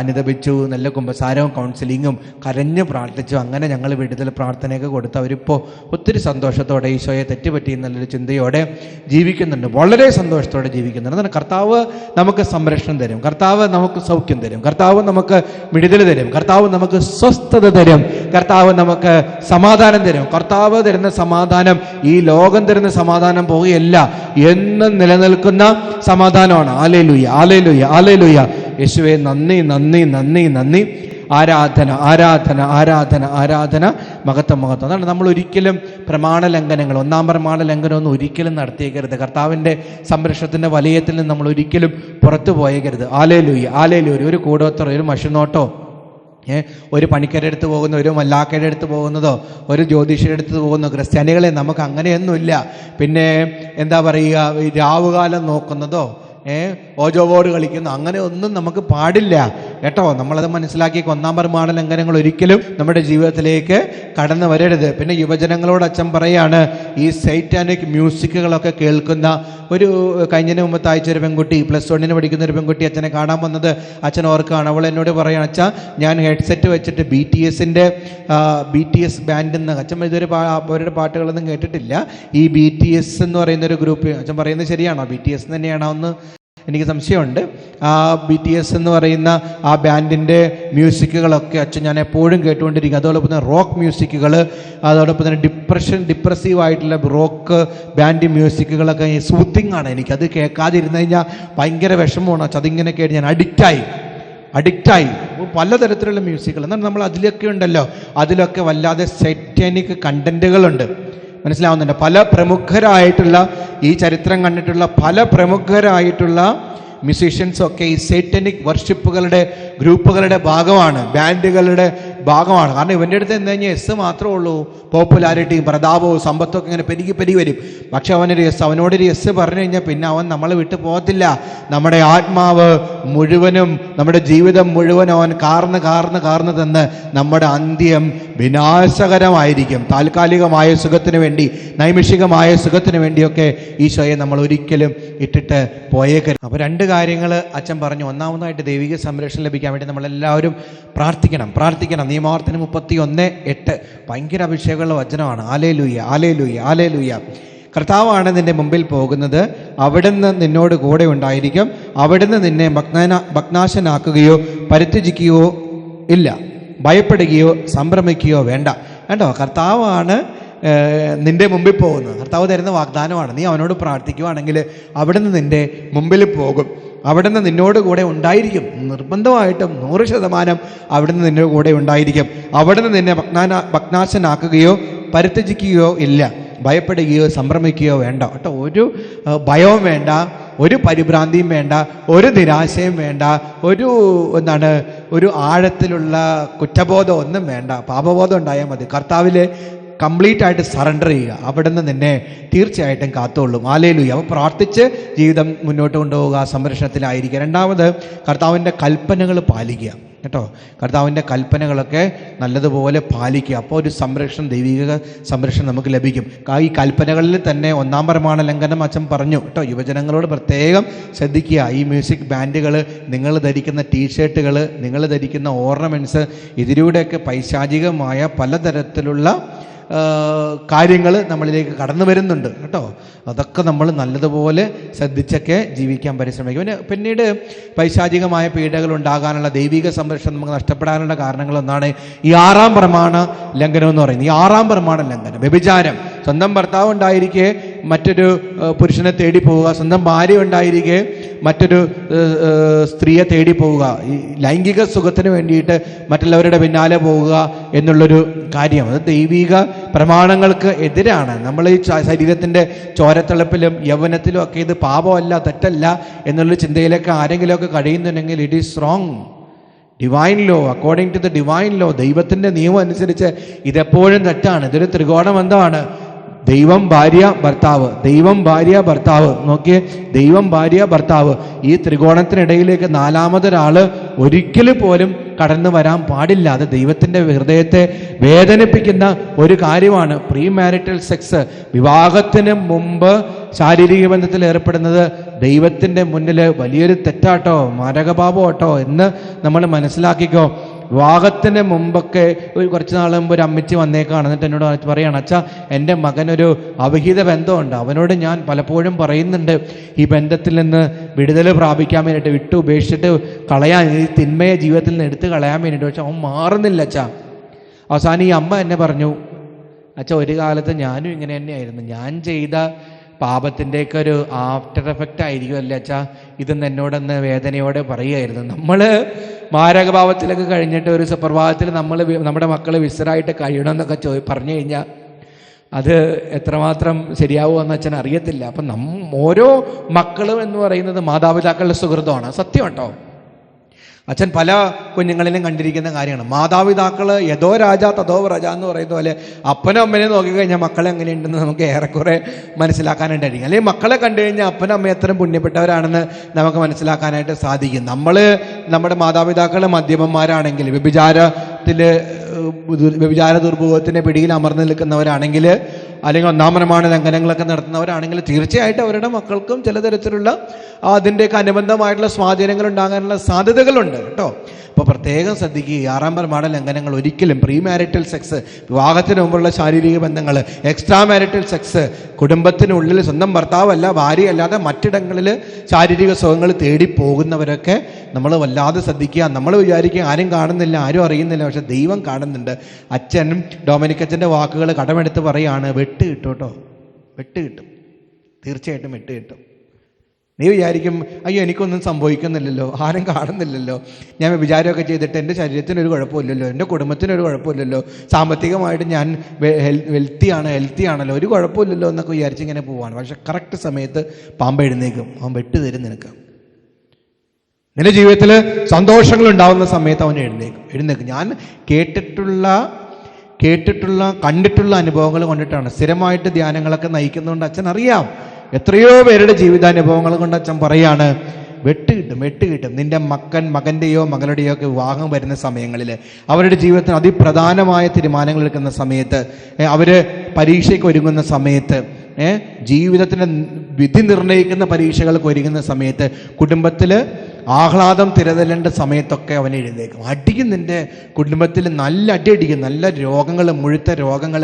അനുദപിച്ചു, നല്ല കുമ്പസാരവും കൗൺസിലിങ്ങും കരഞ്ഞ് പ്രാർത്ഥിച്ചു. അങ്ങനെ ഞങ്ങൾ വീട്ടിൽ പ്രാർത്ഥനയൊക്കെ കൊടുത്ത് അവരിപ്പോൾ ഒത്തിരി സന്തോഷത്തോടെ ഈശോയെ തെറ്റുപറ്റി എന്നുള്ളൊരു ചിന്തയോടെ ജീവിക്കുന്നുണ്ട്, വളരെ സന്തോഷത്തോടെ ജീവിക്കുന്നുണ്ട്. അതാണ് കർത്താവ് നമുക്ക് സംരക്ഷണം തരും, കർത്താവ് നമുക്ക് സൗഖ്യം തരും, കർത്താവ് നമുക്ക് വിടുതൽ തരും, കർത്താവ് നമുക്ക് സ്വസ്ഥത തരും, കർത്താവ് നമുക്ക് സമാധാനം തരും. കർത്താവ് തരുന്ന സമാധാനം ഈ ലോകം തരുന്ന സമാധാനം പോവുകയല്ല, എന്നും നിലനിൽക്കുന്ന സമാധാനമാണ്. Hallelujah, hallelujah, hallelujah. യേശുവേ നന്ദി, നന്ദി, നന്ദി, നന്ദി. ആരാധന, ആരാധന, ആരാധന, ആരാധന, മഹത്വം, മഹത്വം. അതാണ് നമ്മൾ ഒരിക്കലും പ്രമാണലംഘനങ്ങൾ, ഒന്നാം പ്രമാണലംഘനമൊന്നും ഒരിക്കലും നടത്തിയേക്കരുത്. കർത്താവിൻ്റെ സംരക്ഷണത്തിൻ്റെ വലയത്തിൽ നിന്ന് നമ്മൾ ഒരിക്കലും പുറത്തു പോയേക്കരുത്. Hallelujah, hallelujah. ഒരു കൂടോത്തറോ, ഒരു മഷുനോട്ടോ, ഒരു പണിക്കരുടെ അടുത്ത് പോകുന്ന, ഒരു മല്ലാക്കയുടെ അടുത്ത് പോകുന്നതോ, ഒരു ജ്യോതിഷയുടെ അടുത്ത് പോകുന്നോ, ക്രിസ്ത്യാനികളെ നമുക്ക് അങ്ങനെയൊന്നുമില്ല. പിന്നെ എന്താ പറയുക, രാവുകാലം നോക്കുന്നതോ ഓജോ ബോർഡ് കളിക്കുന്നു, അങ്ങനെ ഒന്നും നമുക്ക് പാടില്ല കേട്ടോ. നമ്മളത് മനസ്സിലാക്കി ഒന്നാം പ്രമാണ ലംഘനങ്ങൾ ഒരിക്കലും നമ്മുടെ ജീവിതത്തിലേക്ക് കടന്നു വരരുത്. പിന്നെ യുവജനങ്ങളോട് അച്ഛൻ പറയാണ്, ഈ സൈറ്റാനിക് മ്യൂസിക്കുകളൊക്കെ കേൾക്കുന്ന ഒരു കഴിഞ്ഞതിന് മുമ്പത്തെ ആഴ്ച ഒരു പെൺകുട്ടി, +1 പഠിക്കുന്ന ഒരു പെൺകുട്ടി അച്ഛനെ കാണാൻ വന്നത് അച്ഛൻ ഓർക്കുകയാണ്. അവൾ എന്നോട് പറയുകയാണ്, അച്ഛാ ഞാൻ ഹെഡ്സെറ്റ് വെച്ചിട്ട് BTS ബാൻഡിൽ നിന്ന്, അച്ഛൻ ഇതുവരെ അവരുടെ പാട്ടുകളൊന്നും കേട്ടിട്ടില്ല, ഈ BTS എന്ന് പറയുന്നൊരു ഗ്രൂപ്പ്, അച്ഛൻ പറയുന്നത് ശരിയാണോ? BTS തന്നെയാണോ എന്ന് എനിക്ക് സംശയമുണ്ട്. ആ BTS എന്ന് പറയുന്ന ആ ബാൻഡിൻ്റെ മ്യൂസിക്കുകളൊക്കെ അച്ഛൻ ഞാൻ എപ്പോഴും കേട്ടുകൊണ്ടിരിക്കും. അതോടൊപ്പം തന്നെ റോക്ക് മ്യൂസിക്കുകൾ, അതോടൊപ്പം തന്നെ ഡിപ്രസീവായിട്ടുള്ള റോക്ക് ബാൻഡ് മ്യൂസിക്കുകളൊക്കെ സൂത്തിങ് ആണ്. എനിക്കത് കേൾക്കാതിരുന്നു കഴിഞ്ഞാൽ ഭയങ്കര വിഷമമാണ്. അതിങ്ങനെ കേട്ട് ഞാൻ അഡിക്റ്റായി പലതരത്തിലുള്ള മ്യൂസിക്കുകൾ. എന്നാൽ നമ്മൾ അതിലൊക്കെ ഉണ്ടല്ലോ, അതിലൊക്കെ വല്ലാതെ സൈറ്റാനിക് കണ്ടന്റുകളുണ്ട്. മനസ്സിലാവുന്നുണ്ട്? പല പ്രമുഖരായിട്ടുള്ള, ഈ ചരിത്രം കണ്ടിട്ടുള്ള പല പ്രമുഖരായിട്ടുള്ള മ്യൂസീഷ്യൻസൊക്കെ ഈ സൈറ്റനിക് വർഷിപ്പുകളുടെ ഗ്രൂപ്പുകളുടെ ഭാഗമാണ്, ബാൻഡുകളുടെ ഭാഗമാണ്. കാരണം ഇവൻ്റെ അടുത്ത് എന്താ കഴിഞ്ഞാൽ എസ് മാത്രമേ ഉള്ളൂ, പോപ്പുലാരിറ്റിയും പ്രതാപവും സമ്പത്തൊക്കെ ഇങ്ങനെ പെരുകി വരും. പക്ഷെ അവനോടൊരു എസ് പറഞ്ഞു കഴിഞ്ഞാൽ പിന്നെ അവൻ നമ്മളെ വിട്ടു പോകത്തില്ല. നമ്മുടെ ആത്മാവ് മുഴുവനും, നമ്മുടെ ജീവിതം മുഴുവനും അവൻ കാർന്ന് തന്ന് നമ്മുടെ അന്ത്യം വിനാശകരമായിരിക്കും. താൽക്കാലികമായ സുഖത്തിന് വേണ്ടി, നൈമിഷികമായ സുഖത്തിന് വേണ്ടിയൊക്കെ ഈശോയെ നമ്മൾ ഒരിക്കലും ഇട്ടിട്ട് പോയേക്കരുത്. അപ്പോൾ 2 കാര്യങ്ങൾ അച്ഛൻ പറഞ്ഞു. ഒന്നാമതായിട്ട് ദൈവിക സംരക്ഷണം ലഭിക്കാൻ വേണ്ടി നമ്മളെല്ലാവരും പ്രാർത്ഥിക്കണം. നിയമാവർത്തനം 31:8 ഭയങ്കര അഭിഷേകമുള്ള വചനമാണ്. Hallelujah, hallelujah, hallelujah. കർത്താവാണ് നിന്റെ മുമ്പിൽ പോകുന്നത്, അവിടുന്ന് നിന്നോട് കൂടെ ഉണ്ടായിരിക്കും, അവിടുന്ന് നിന്നെ ഭഗ്നാശനാക്കുകയോ പരിത്യജിക്കുകയോ ഇല്ല, ഭയപ്പെടുകയോ സംഭ്രമിക്കുകയോ വേണ്ട. കണ്ടോ, കർത്താവാണ് നിന്റെ മുമ്പിൽ പോകുന്നത്. കർത്താവ് തരുന്ന വാഗ്ദാനമാണ്. നീ അവനോട് പ്രാർത്ഥിക്കുകയാണെങ്കിൽ അവിടുന്ന് നിന്റെ മുമ്പിൽ പോകും. അവിടുന്ന് നിന്നോട് കൂടെ ഉണ്ടായിരിക്കും. നിർബന്ധമായിട്ടും 100% അവിടുന്ന് നിന്നോട് കൂടെ ഉണ്ടായിരിക്കും. അവിടുന്ന് നിന്നെ ഭഗ്നാശനാക്കുകയോ പരിത്യജിക്കുകയോ ഇല്ല. ഭയപ്പെടുകയോ സംഭ്രമിക്കുകയോ വേണ്ട കേട്ടോ. ഒരു ഭയവും വേണ്ട, ഒരു പരിഭ്രാന്തിയും വേണ്ട, ഒരു നിരാശയും വേണ്ട, ഒരു ആഴത്തിലുള്ള കുറ്റബോധം ഒന്നും വേണ്ട. പാപബോധം ഉണ്ടായാൽ മതി. കർത്താവിൽ കംപ്ലീറ്റ് ആയിട്ട് സറണ്ടർ ചെയ്യുക. അവിടുന്ന് നിന്നെ തീർച്ചയായിട്ടും കാത്തുകൊള്ളും. ഹല്ലേലൂയ. അപ്പോൾ പ്രാർത്ഥിച്ച് ജീവിതം മുന്നോട്ട് കൊണ്ടുപോവുക, സംരക്ഷണത്തിലായിരിക്കുക. രണ്ടാമത്, കർത്താവിൻ്റെ കൽപ്പനകൾ പാലിക്കുക കേട്ടോ. കർത്താവിൻ്റെ കൽപ്പനകളൊക്കെ നല്ലതുപോലെ പാലിക്കുക. അപ്പോൾ ഒരു സംരക്ഷണം, ദൈവിക സംരക്ഷണം നമുക്ക് ലഭിക്കും. ഈ കൽപ്പനകളിൽ തന്നെ 1-ാം പ്രമാണ ലംഘനം അച്ഛൻ പറഞ്ഞു കേട്ടോ. യുവജനങ്ങളോട് പ്രത്യേകം ശ്രദ്ധിക്കുക. ഈ മ്യൂസിക് ബാൻഡുകൾ, നിങ്ങൾ ധരിക്കുന്ന ടീഷർട്ടുകൾ, നിങ്ങൾ ധരിക്കുന്ന ഓർണമെൻറ്റ്സ്, ഇതിലൂടെയൊക്കെ പൈശാചികമായ പലതരത്തിലുള്ള കാര്യങ്ങൾ നമ്മളിലേക്ക് കടന്നു വരുന്നുണ്ട് കേട്ടോ. അതൊക്കെ നമ്മൾ നല്ലതുപോലെ ശ്രദ്ധിച്ചൊക്കെ ജീവിക്കാൻ പരിശ്രമിക്കും. പിന്നീട് പൈശാചികമായ പീഡകൾ ഉണ്ടാകാനുള്ള, ദൈവിക സംരക്ഷണം നമുക്ക് നഷ്ടപ്പെടാനുള്ള കാരണങ്ങളൊന്നാണ് ഈ 6-ാം പ്രമാണ ലംഘനം എന്ന് പറയുന്നത്. ഈ 6-ാം പ്രമാണ ലംഘനം, വ്യഭിചാരം. സ്വന്തം ഭർത്താവ് ഉണ്ടായിരിക്കെ മറ്റൊരു പുരുഷനെ തേടി പോവുക, സ്വന്തം ഭാര്യ ഉണ്ടായിരിക്കെ മറ്റൊരു സ്ത്രീയെ തേടി പോവുക, ഈ ലൈംഗിക സുഖത്തിന് വേണ്ടിയിട്ട് മറ്റുള്ളവരുടെ പിന്നാലെ പോവുക എന്നുള്ളൊരു കാര്യം, അത് ദൈവിക പ്രമാണങ്ങൾക്ക് എതിരാണ്. നമ്മൾ ഈ ശരീരത്തിൻ്റെ ചോരത്തിളപ്പിലും യൗവനത്തിലും ഒക്കെ ഇത് പാപമല്ല, തെറ്റല്ല എന്നുള്ള ചിന്തയിലൊക്കെ ആരെങ്കിലുമൊക്കെ കഴിയുന്നുണ്ടെങ്കിൽ it is wrong. Divine law, according to the divine law, ദൈവത്തിൻ്റെ നിയമം അനുസരിച്ച് ഇതെപ്പോഴും തെറ്റാണ്. ഇതൊരു ത്രികോണമെന്താണ്? ദൈവം, ഭാര്യ, ഭർത്താവ്. ദൈവം, ഭാര്യ, ഭർത്താവ്. നോക്കിയേ, ദൈവം, ഭാര്യ, ഭർത്താവ്. ഈ ത്രികോണത്തിനിടയിലേക്ക് 4-മതൊരാൾ ഒരിക്കലും പോലും കടന്നു വരാൻ പാടില്ല. അത് ദൈവത്തിൻ്റെ ഹൃദയത്തെ വേദനിപ്പിക്കുന്ന ഒരു കാര്യമാണ്. പ്രീ മാരിറ്റൽ സെക്സ്, വിവാഹത്തിന് മുമ്പ് ശാരീരിക ബന്ധത്തിൽ ഏർപ്പെടുന്നത് ദൈവത്തിൻ്റെ മുന്നിൽ വലിയൊരു തെറ്റാട്ടോ, മാരകപാപമാട്ടോ എന്ന് നമ്മൾ മനസ്സിലാക്കിക്കോ. വിവാഹത്തിന് മുമ്പൊക്കെ കുറച്ച് നാൾ മുമ്പ് ഒരു അമ്മച്ചി വന്നേക്കാണ്. എന്നിട്ട് എന്നോട് പറയുകയാണ്, അച്ഛാ, എൻ്റെ മകനൊരു അവിഹിത ബന്ധമുണ്ട്, അവനോട് ഞാൻ പലപ്പോഴും പറയുന്നുണ്ട് ഈ ബന്ധത്തിൽ നിന്ന് വിടുതൽ പ്രാപിക്കാൻ വേണ്ടിയിട്ട്, ഉപേക്ഷിച്ചിട്ട് കളയാൻ, ഈ തിന്മയെ ജീവിതത്തിൽ നിന്ന് എടുത്ത് കളയാൻ വേണ്ടിയിട്ട്. പക്ഷെ അവൻ മാറുന്നില്ല അച്ഛാ. അവസാനം ഈ അമ്മ എന്നെ പറഞ്ഞു, അച്ഛാ, ഒരു കാലത്ത് ഞാനും ഇങ്ങനെ തന്നെയായിരുന്നു. ഞാൻ ചെയ്ത പാപത്തിൻ്റെയൊക്കെ ഒരു ആഫ്റ്റർ എഫക്റ്റ് ആയിരിക്കുമല്ലേ അച്ഛാ ഇതെന്ന് എന്നോടൊന്ന് വേദനയോടെ പറയുമായിരുന്നു. നമ്മൾ മാരകഭാവത്തിലൊക്കെ കഴിഞ്ഞിട്ട് ഒരു സുപ്രഭാതത്തിൽ നമ്മുടെ മക്കൾ വിശ്വരായിട്ട് കഴിയണമെന്നൊക്കെ പറഞ്ഞു കഴിഞ്ഞാൽ അത് എത്രമാത്രം ശരിയാവുമെന്ന് അച്ഛൻ അറിയത്തില്ല. അപ്പം ഓരോ മക്കളും എന്ന് പറയുന്നത് മാതാപിതാക്കളുടെ സുഹൃതമാണ്. സത്യം കേട്ടോ. അച്ഛൻ പല കുഞ്ഞുങ്ങളിലും കണ്ടിരിക്കുന്ന കാര്യമാണ്. മാതാപിതാക്കൾ യഥോ രാജ തഥോ പ്രജ എന്ന് പറയുന്ന പോലെ അപ്പനും അമ്മനെ നോക്കിക്കഴിഞ്ഞാൽ മക്കളെ എങ്ങനെയുണ്ടെന്ന് നമുക്ക് ഏറെക്കുറെ മനസ്സിലാക്കാനായിട്ടായിരിക്കും. അല്ലെങ്കിൽ മക്കളെ കണ്ടു കഴിഞ്ഞാൽ അപ്പനും അമ്മയും എത്രയും പുണ്യപ്പെട്ടവരാണെന്ന് നമുക്ക് മനസ്സിലാക്കാനായിട്ട് സാധിക്കും. നമ്മുടെ മാതാപിതാക്കൾ മദ്യപന്മാരാണെങ്കിൽ, വ്യഭിചാര ദുർഭോഗത്തിൻ്റെ പിടിയിൽ അമർന്നു നിൽക്കുന്നവരാണെങ്കിൽ, അല്ലെങ്കിൽ 1-ാം പ്രമാണ ലംഘനങ്ങളൊക്കെ നടത്തുന്നവരാണെങ്കിൽ തീർച്ചയായിട്ടും അവരുടെ മക്കൾക്കും ചില തരത്തിലുള്ള അതിൻ്റെയൊക്കെ അനുബന്ധമായിട്ടുള്ള സ്വാധീനങ്ങൾ ഉണ്ടാകാനുള്ള സാധ്യതകളുണ്ട് കേട്ടോ. അപ്പോൾ പ്രത്യേകം ശ്രദ്ധിക്കുക. 6-ാം പ്രമാണ ലംഘനങ്ങൾ ഒരിക്കലും പ്രീ മാരിറ്റൽ സെക്സ്, വിവാഹത്തിന് മുമ്പുള്ള ശാരീരിക ബന്ധങ്ങൾ, എക്സ്ട്രാ മാരിറ്റൽ സെക്സ്, കുടുംബത്തിനുള്ളിൽ സ്വന്തം ഭർത്താവല്ല ഭാര്യയല്ലാതെ മറ്റിടങ്ങളിൽ ശാരീരിക സുഖങ്ങൾ തേടി പോകുന്നവരൊക്കെ നമ്മൾ വല്ലാതെ ശ്രദ്ധിക്കുക. നമ്മൾ വിചാരിക്കുക ആരും കാണുന്നില്ല, ആരും അറിയുന്നില്ല, പക്ഷെ ദൈവം കാണുന്നുണ്ട്. അച്ഛനും ഡൊമിനിക് അച്ഛൻ്റെ വാക്കുകൾ കടമെടുത്ത് പറയുകയാണ്, വെട്ട് കിട്ടും കേട്ടോ, വെട്ട് കിട്ടും, തീർച്ചയായിട്ടും വെട്ട് കിട്ടും. നീ വിചാരിക്കും, അയ്യോ എനിക്കൊന്നും സംഭവിക്കുന്നില്ലല്ലോ, ആരും കാണുന്നില്ലല്ലോ, ഞാൻ വിചാരമൊക്കെ ചെയ്തിട്ട് എൻ്റെ ശരീരത്തിനൊരു കുഴപ്പമില്ലല്ലോ, എൻ്റെ കുടുംബത്തിനൊരു കുഴപ്പമില്ലല്ലോ, സാമ്പത്തികമായിട്ട് ഞാൻ ഹെൽത്തി ആണല്ലോ, ഒരു കുഴപ്പമില്ലല്ലോ എന്നൊക്കെ വിചാരിച്ചിങ്ങനെ പോവാണ്. പക്ഷെ കറക്റ്റ് സമയത്ത് പാമ്പ് എഴുന്നേക്കും, അവൻ വെട്ട് തരും നിനക്ക്. നിന്റെ ജീവിതത്തിൽ സന്തോഷങ്ങൾ ഉണ്ടാകുന്ന സമയത്ത് അവൻ എഴുന്നേക്കും. ഞാൻ കണ്ടിട്ടുള്ള അനുഭവങ്ങൾ കൊണ്ടിട്ടാണ്. സ്ഥിരമായിട്ട് ധ്യാനങ്ങളൊക്കെ നയിക്കുന്നതുകൊണ്ട് അച്ഛൻ അറിയാം. എത്രയോ പേരുടെ ജീവിതാനുഭവങ്ങൾ കൊണ്ട് അച്ഛൻ പറയാണ്, വെട്ട് കിട്ടും. നിന്റെ മകൻ്റെയോ മകളുടെയോ ഒക്കെ വിവാഹം വരുന്ന സമയങ്ങളിൽ, അവരുടെ ജീവിതത്തിന് അതിപ്രധാനമായ തീരുമാനങ്ങൾ എടുക്കുന്ന സമയത്ത്, അവർ പരീക്ഷയ്ക്ക് ഒരുങ്ങുന്ന സമയത്ത്, ജീവിതത്തിൻ്റെ വിധി നിർണ്ണയിക്കുന്ന പരീക്ഷകൾക്ക് ഒരുങ്ങുന്ന സമയത്ത്, കുടുംബത്തിൽ ആഹ്ലാദം തിരതല്ലേണ്ട സമയത്തൊക്കെ അവൻ എഴുന്നേക്കും. അടിക്കും. നിൻ്റെ കുടുംബത്തിൽ നല്ല അടിക്കും. നല്ല രോഗങ്ങൾ, മുഴുത്ത രോഗങ്ങൾ,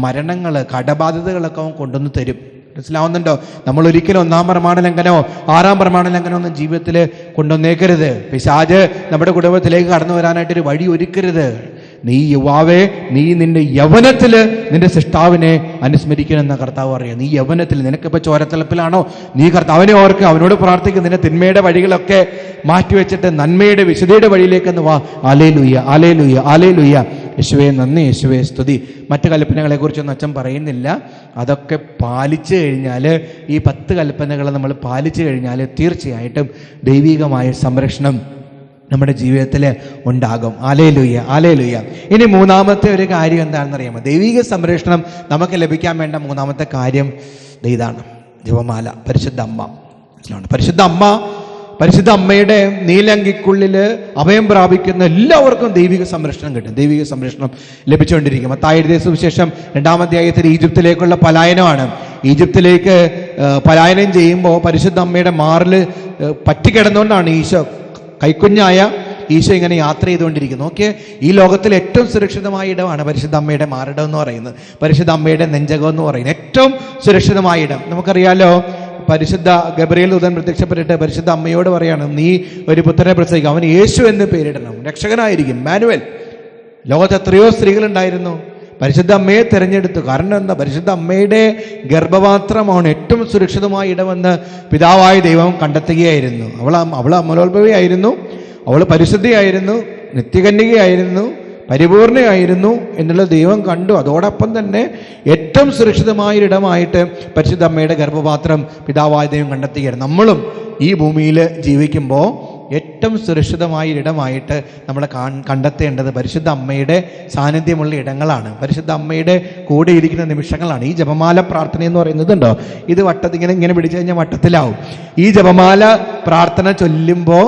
മരണങ്ങൾ, കടബാധ്യതകളൊക്കെ അവൻ കൊണ്ടുവന്ന് തരും. മനസ്സിലാവുന്നുണ്ടോ? നമ്മൾ ഒരിക്കലും 1-ാം പ്രമാണ ലംഘനമോ 6-ാം പ്രമാണ ലംഘനമോ ഒന്നും ജീവിതത്തിൽ കൊണ്ടുവന്നേക്കരുത്. പിശാച് നമ്മുടെ കുടുംബത്തിലേക്ക് കടന്നു വരാനായിട്ടൊരു വഴി ഒരുക്കരുത്. നീ യുവാവേ, നീ നിന്റെ യൗവനത്തിൽ നിന്റെ സൃഷ്ടാവിനെ അനുസ്മരിക്കണമെന്ന കർത്താവ് പറയുക. നീ യൗവനത്തിൽ, നിനക്കിപ്പോൾ ചോരത്തിളപ്പിലാണോ, നീ കർത്താവിനെ ഓർക്ക്, അവനോട് പ്രാർത്ഥിക്കും. നിന്റെ തിന്മയുടെ വഴികളൊക്കെ മാറ്റിവെച്ചിട്ട് നന്മയുടെ വിശുദ്ധിയുടെ വഴിയിലേക്കെന്ന് വാ. Hallelujah, hallelujah, hallelujah. യേശുവേ നന്ദി, യേശുവേ സ്തുതി. മറ്റ് കൽപ്പനകളെക്കുറിച്ചൊന്നും അച്ഛൻ പറയുന്നില്ല. അതൊക്കെ പാലിച്ചു കഴിഞ്ഞാൽ, ഈ 10 കൽപ്പനകൾ നമ്മൾ പാലിച്ചു കഴിഞ്ഞാൽ തീർച്ചയായിട്ടും ദൈവികമായ സംരക്ഷണം നമ്മുടെ ജീവിതത്തിൽ ഉണ്ടാകും. Hallelujah, hallelujah. ഇനി മൂന്നാമത്തെ ഒരു കാര്യം എന്താണെന്ന് അറിയാമോ? ദൈവിക സംരക്ഷണം നമുക്ക് ലഭിക്കാൻ വേണ്ട മൂന്നാമത്തെ കാര്യം ഇതാണ്: ജപമാല. പരിശുദ്ധ അമ്മ, പരിശുദ്ധ അമ്മയുടെ നീലങ്കിക്കുള്ളിൽ അഭയം പ്രാപിക്കുന്ന എല്ലാവർക്കും ദൈവിക സംരക്ഷണം കിട്ടും. ദൈവിക സംരക്ഷണം ലഭിച്ചുകൊണ്ടിരിക്കും. മത്തായി എഴുതിയ സുവിശേഷം 2-ാം അധ്യായത്തിൽ ഈജിപ്തിലേക്കുള്ള പലായനമാണ്. ഈജിപ്തിലേക്ക് പലായനം ചെയ്യുമ്പോൾ പരിശുദ്ധ അമ്മയുടെ മാറിൽ പറ്റിക്കിടന്നുകൊണ്ടാണ് ഈശോ, കൈക്കുഞ്ഞായ ഈശോ ഇങ്ങനെ യാത്ര ചെയ്തുകൊണ്ടിരിക്കുന്നു. ഓക്കെ, ഈ ലോകത്തിൽ ഏറ്റവും സുരക്ഷിതമായ ഇടമാണ് പരിശുദ്ധ അമ്മയുടെ മാറിടം എന്ന് പറയുന്നത്, പരിശുദ്ധ അമ്മയുടെ നെഞ്ചകം എന്ന് പറയുന്നത് ഏറ്റവും സുരക്ഷിതമായ ഇടം. നമുക്കറിയാലോ, പരിശുദ്ധ ഗബ്രിയേൽ ദൂതൻ പ്രത്യക്ഷപ്പെട്ടിട്ട് പരിശുദ്ധ അമ്മയോട് പറയാണ്, നീ ഒരു പുത്രനെ പ്രസവിക്കും, അവൻ യേശു എന്ന് പേരിടണം, രക്ഷകനായിരിക്കും, മാനുവൽ. ലോകത്ത് എത്രയോ സ്ത്രീകളുണ്ടായിരുന്നു, പരിശുദ്ധ അമ്മയെ തിരഞ്ഞെടുത്തു. കാരണം എന്താ? പരിശുദ്ധ അമ്മയുടെ ഗർഭപാത്രമാണ് ഏറ്റവും സുരക്ഷിതമായ ഇടമെന്ന് പിതാവായ ദൈവം കണ്ടെത്തുകയായിരുന്നു. അവൾ അമലോത്ഭവയായിരുന്നു, അവൾ പരിശുദ്ധിയായിരുന്നു, നിത്യകന്യകയായിരുന്നു, പരിപൂർണയായിരുന്നു എന്നുള്ള ദൈവം കണ്ടു. അതോടൊപ്പം തന്നെ ഏറ്റവും സുരക്ഷിതമായൊരിടമായിട്ട് പരിശുദ്ധ അമ്മയുടെ ഗർഭപാത്രം പിതാവായ ദൈവം കണ്ടെത്തുകയായിരുന്നു. നമ്മളും ഈ ഭൂമിയിൽ ജീവിക്കുമ്പോൾ ഏറ്റവും സുരക്ഷിതമായൊരിടമായിട്ട് നമ്മൾ കണ്ടെത്തേണ്ടത് പരിശുദ്ധ അമ്മയുടെ സാന്നിധ്യമുള്ള ഇടങ്ങളാണ്, പരിശുദ്ധ അമ്മയുടെ കൂടെ ഇരിക്കുന്ന നിമിഷങ്ങളാണ്. ഈ ജപമാല പ്രാർത്ഥന എന്ന് പറയുന്നതുണ്ടോ, ഇത് ഇങ്ങനെ പിടിച്ചു കഴിഞ്ഞാൽ വട്ടത്തിലാവും. ഈ ജപമാല പ്രാർത്ഥന ചൊല്ലുമ്പോൾ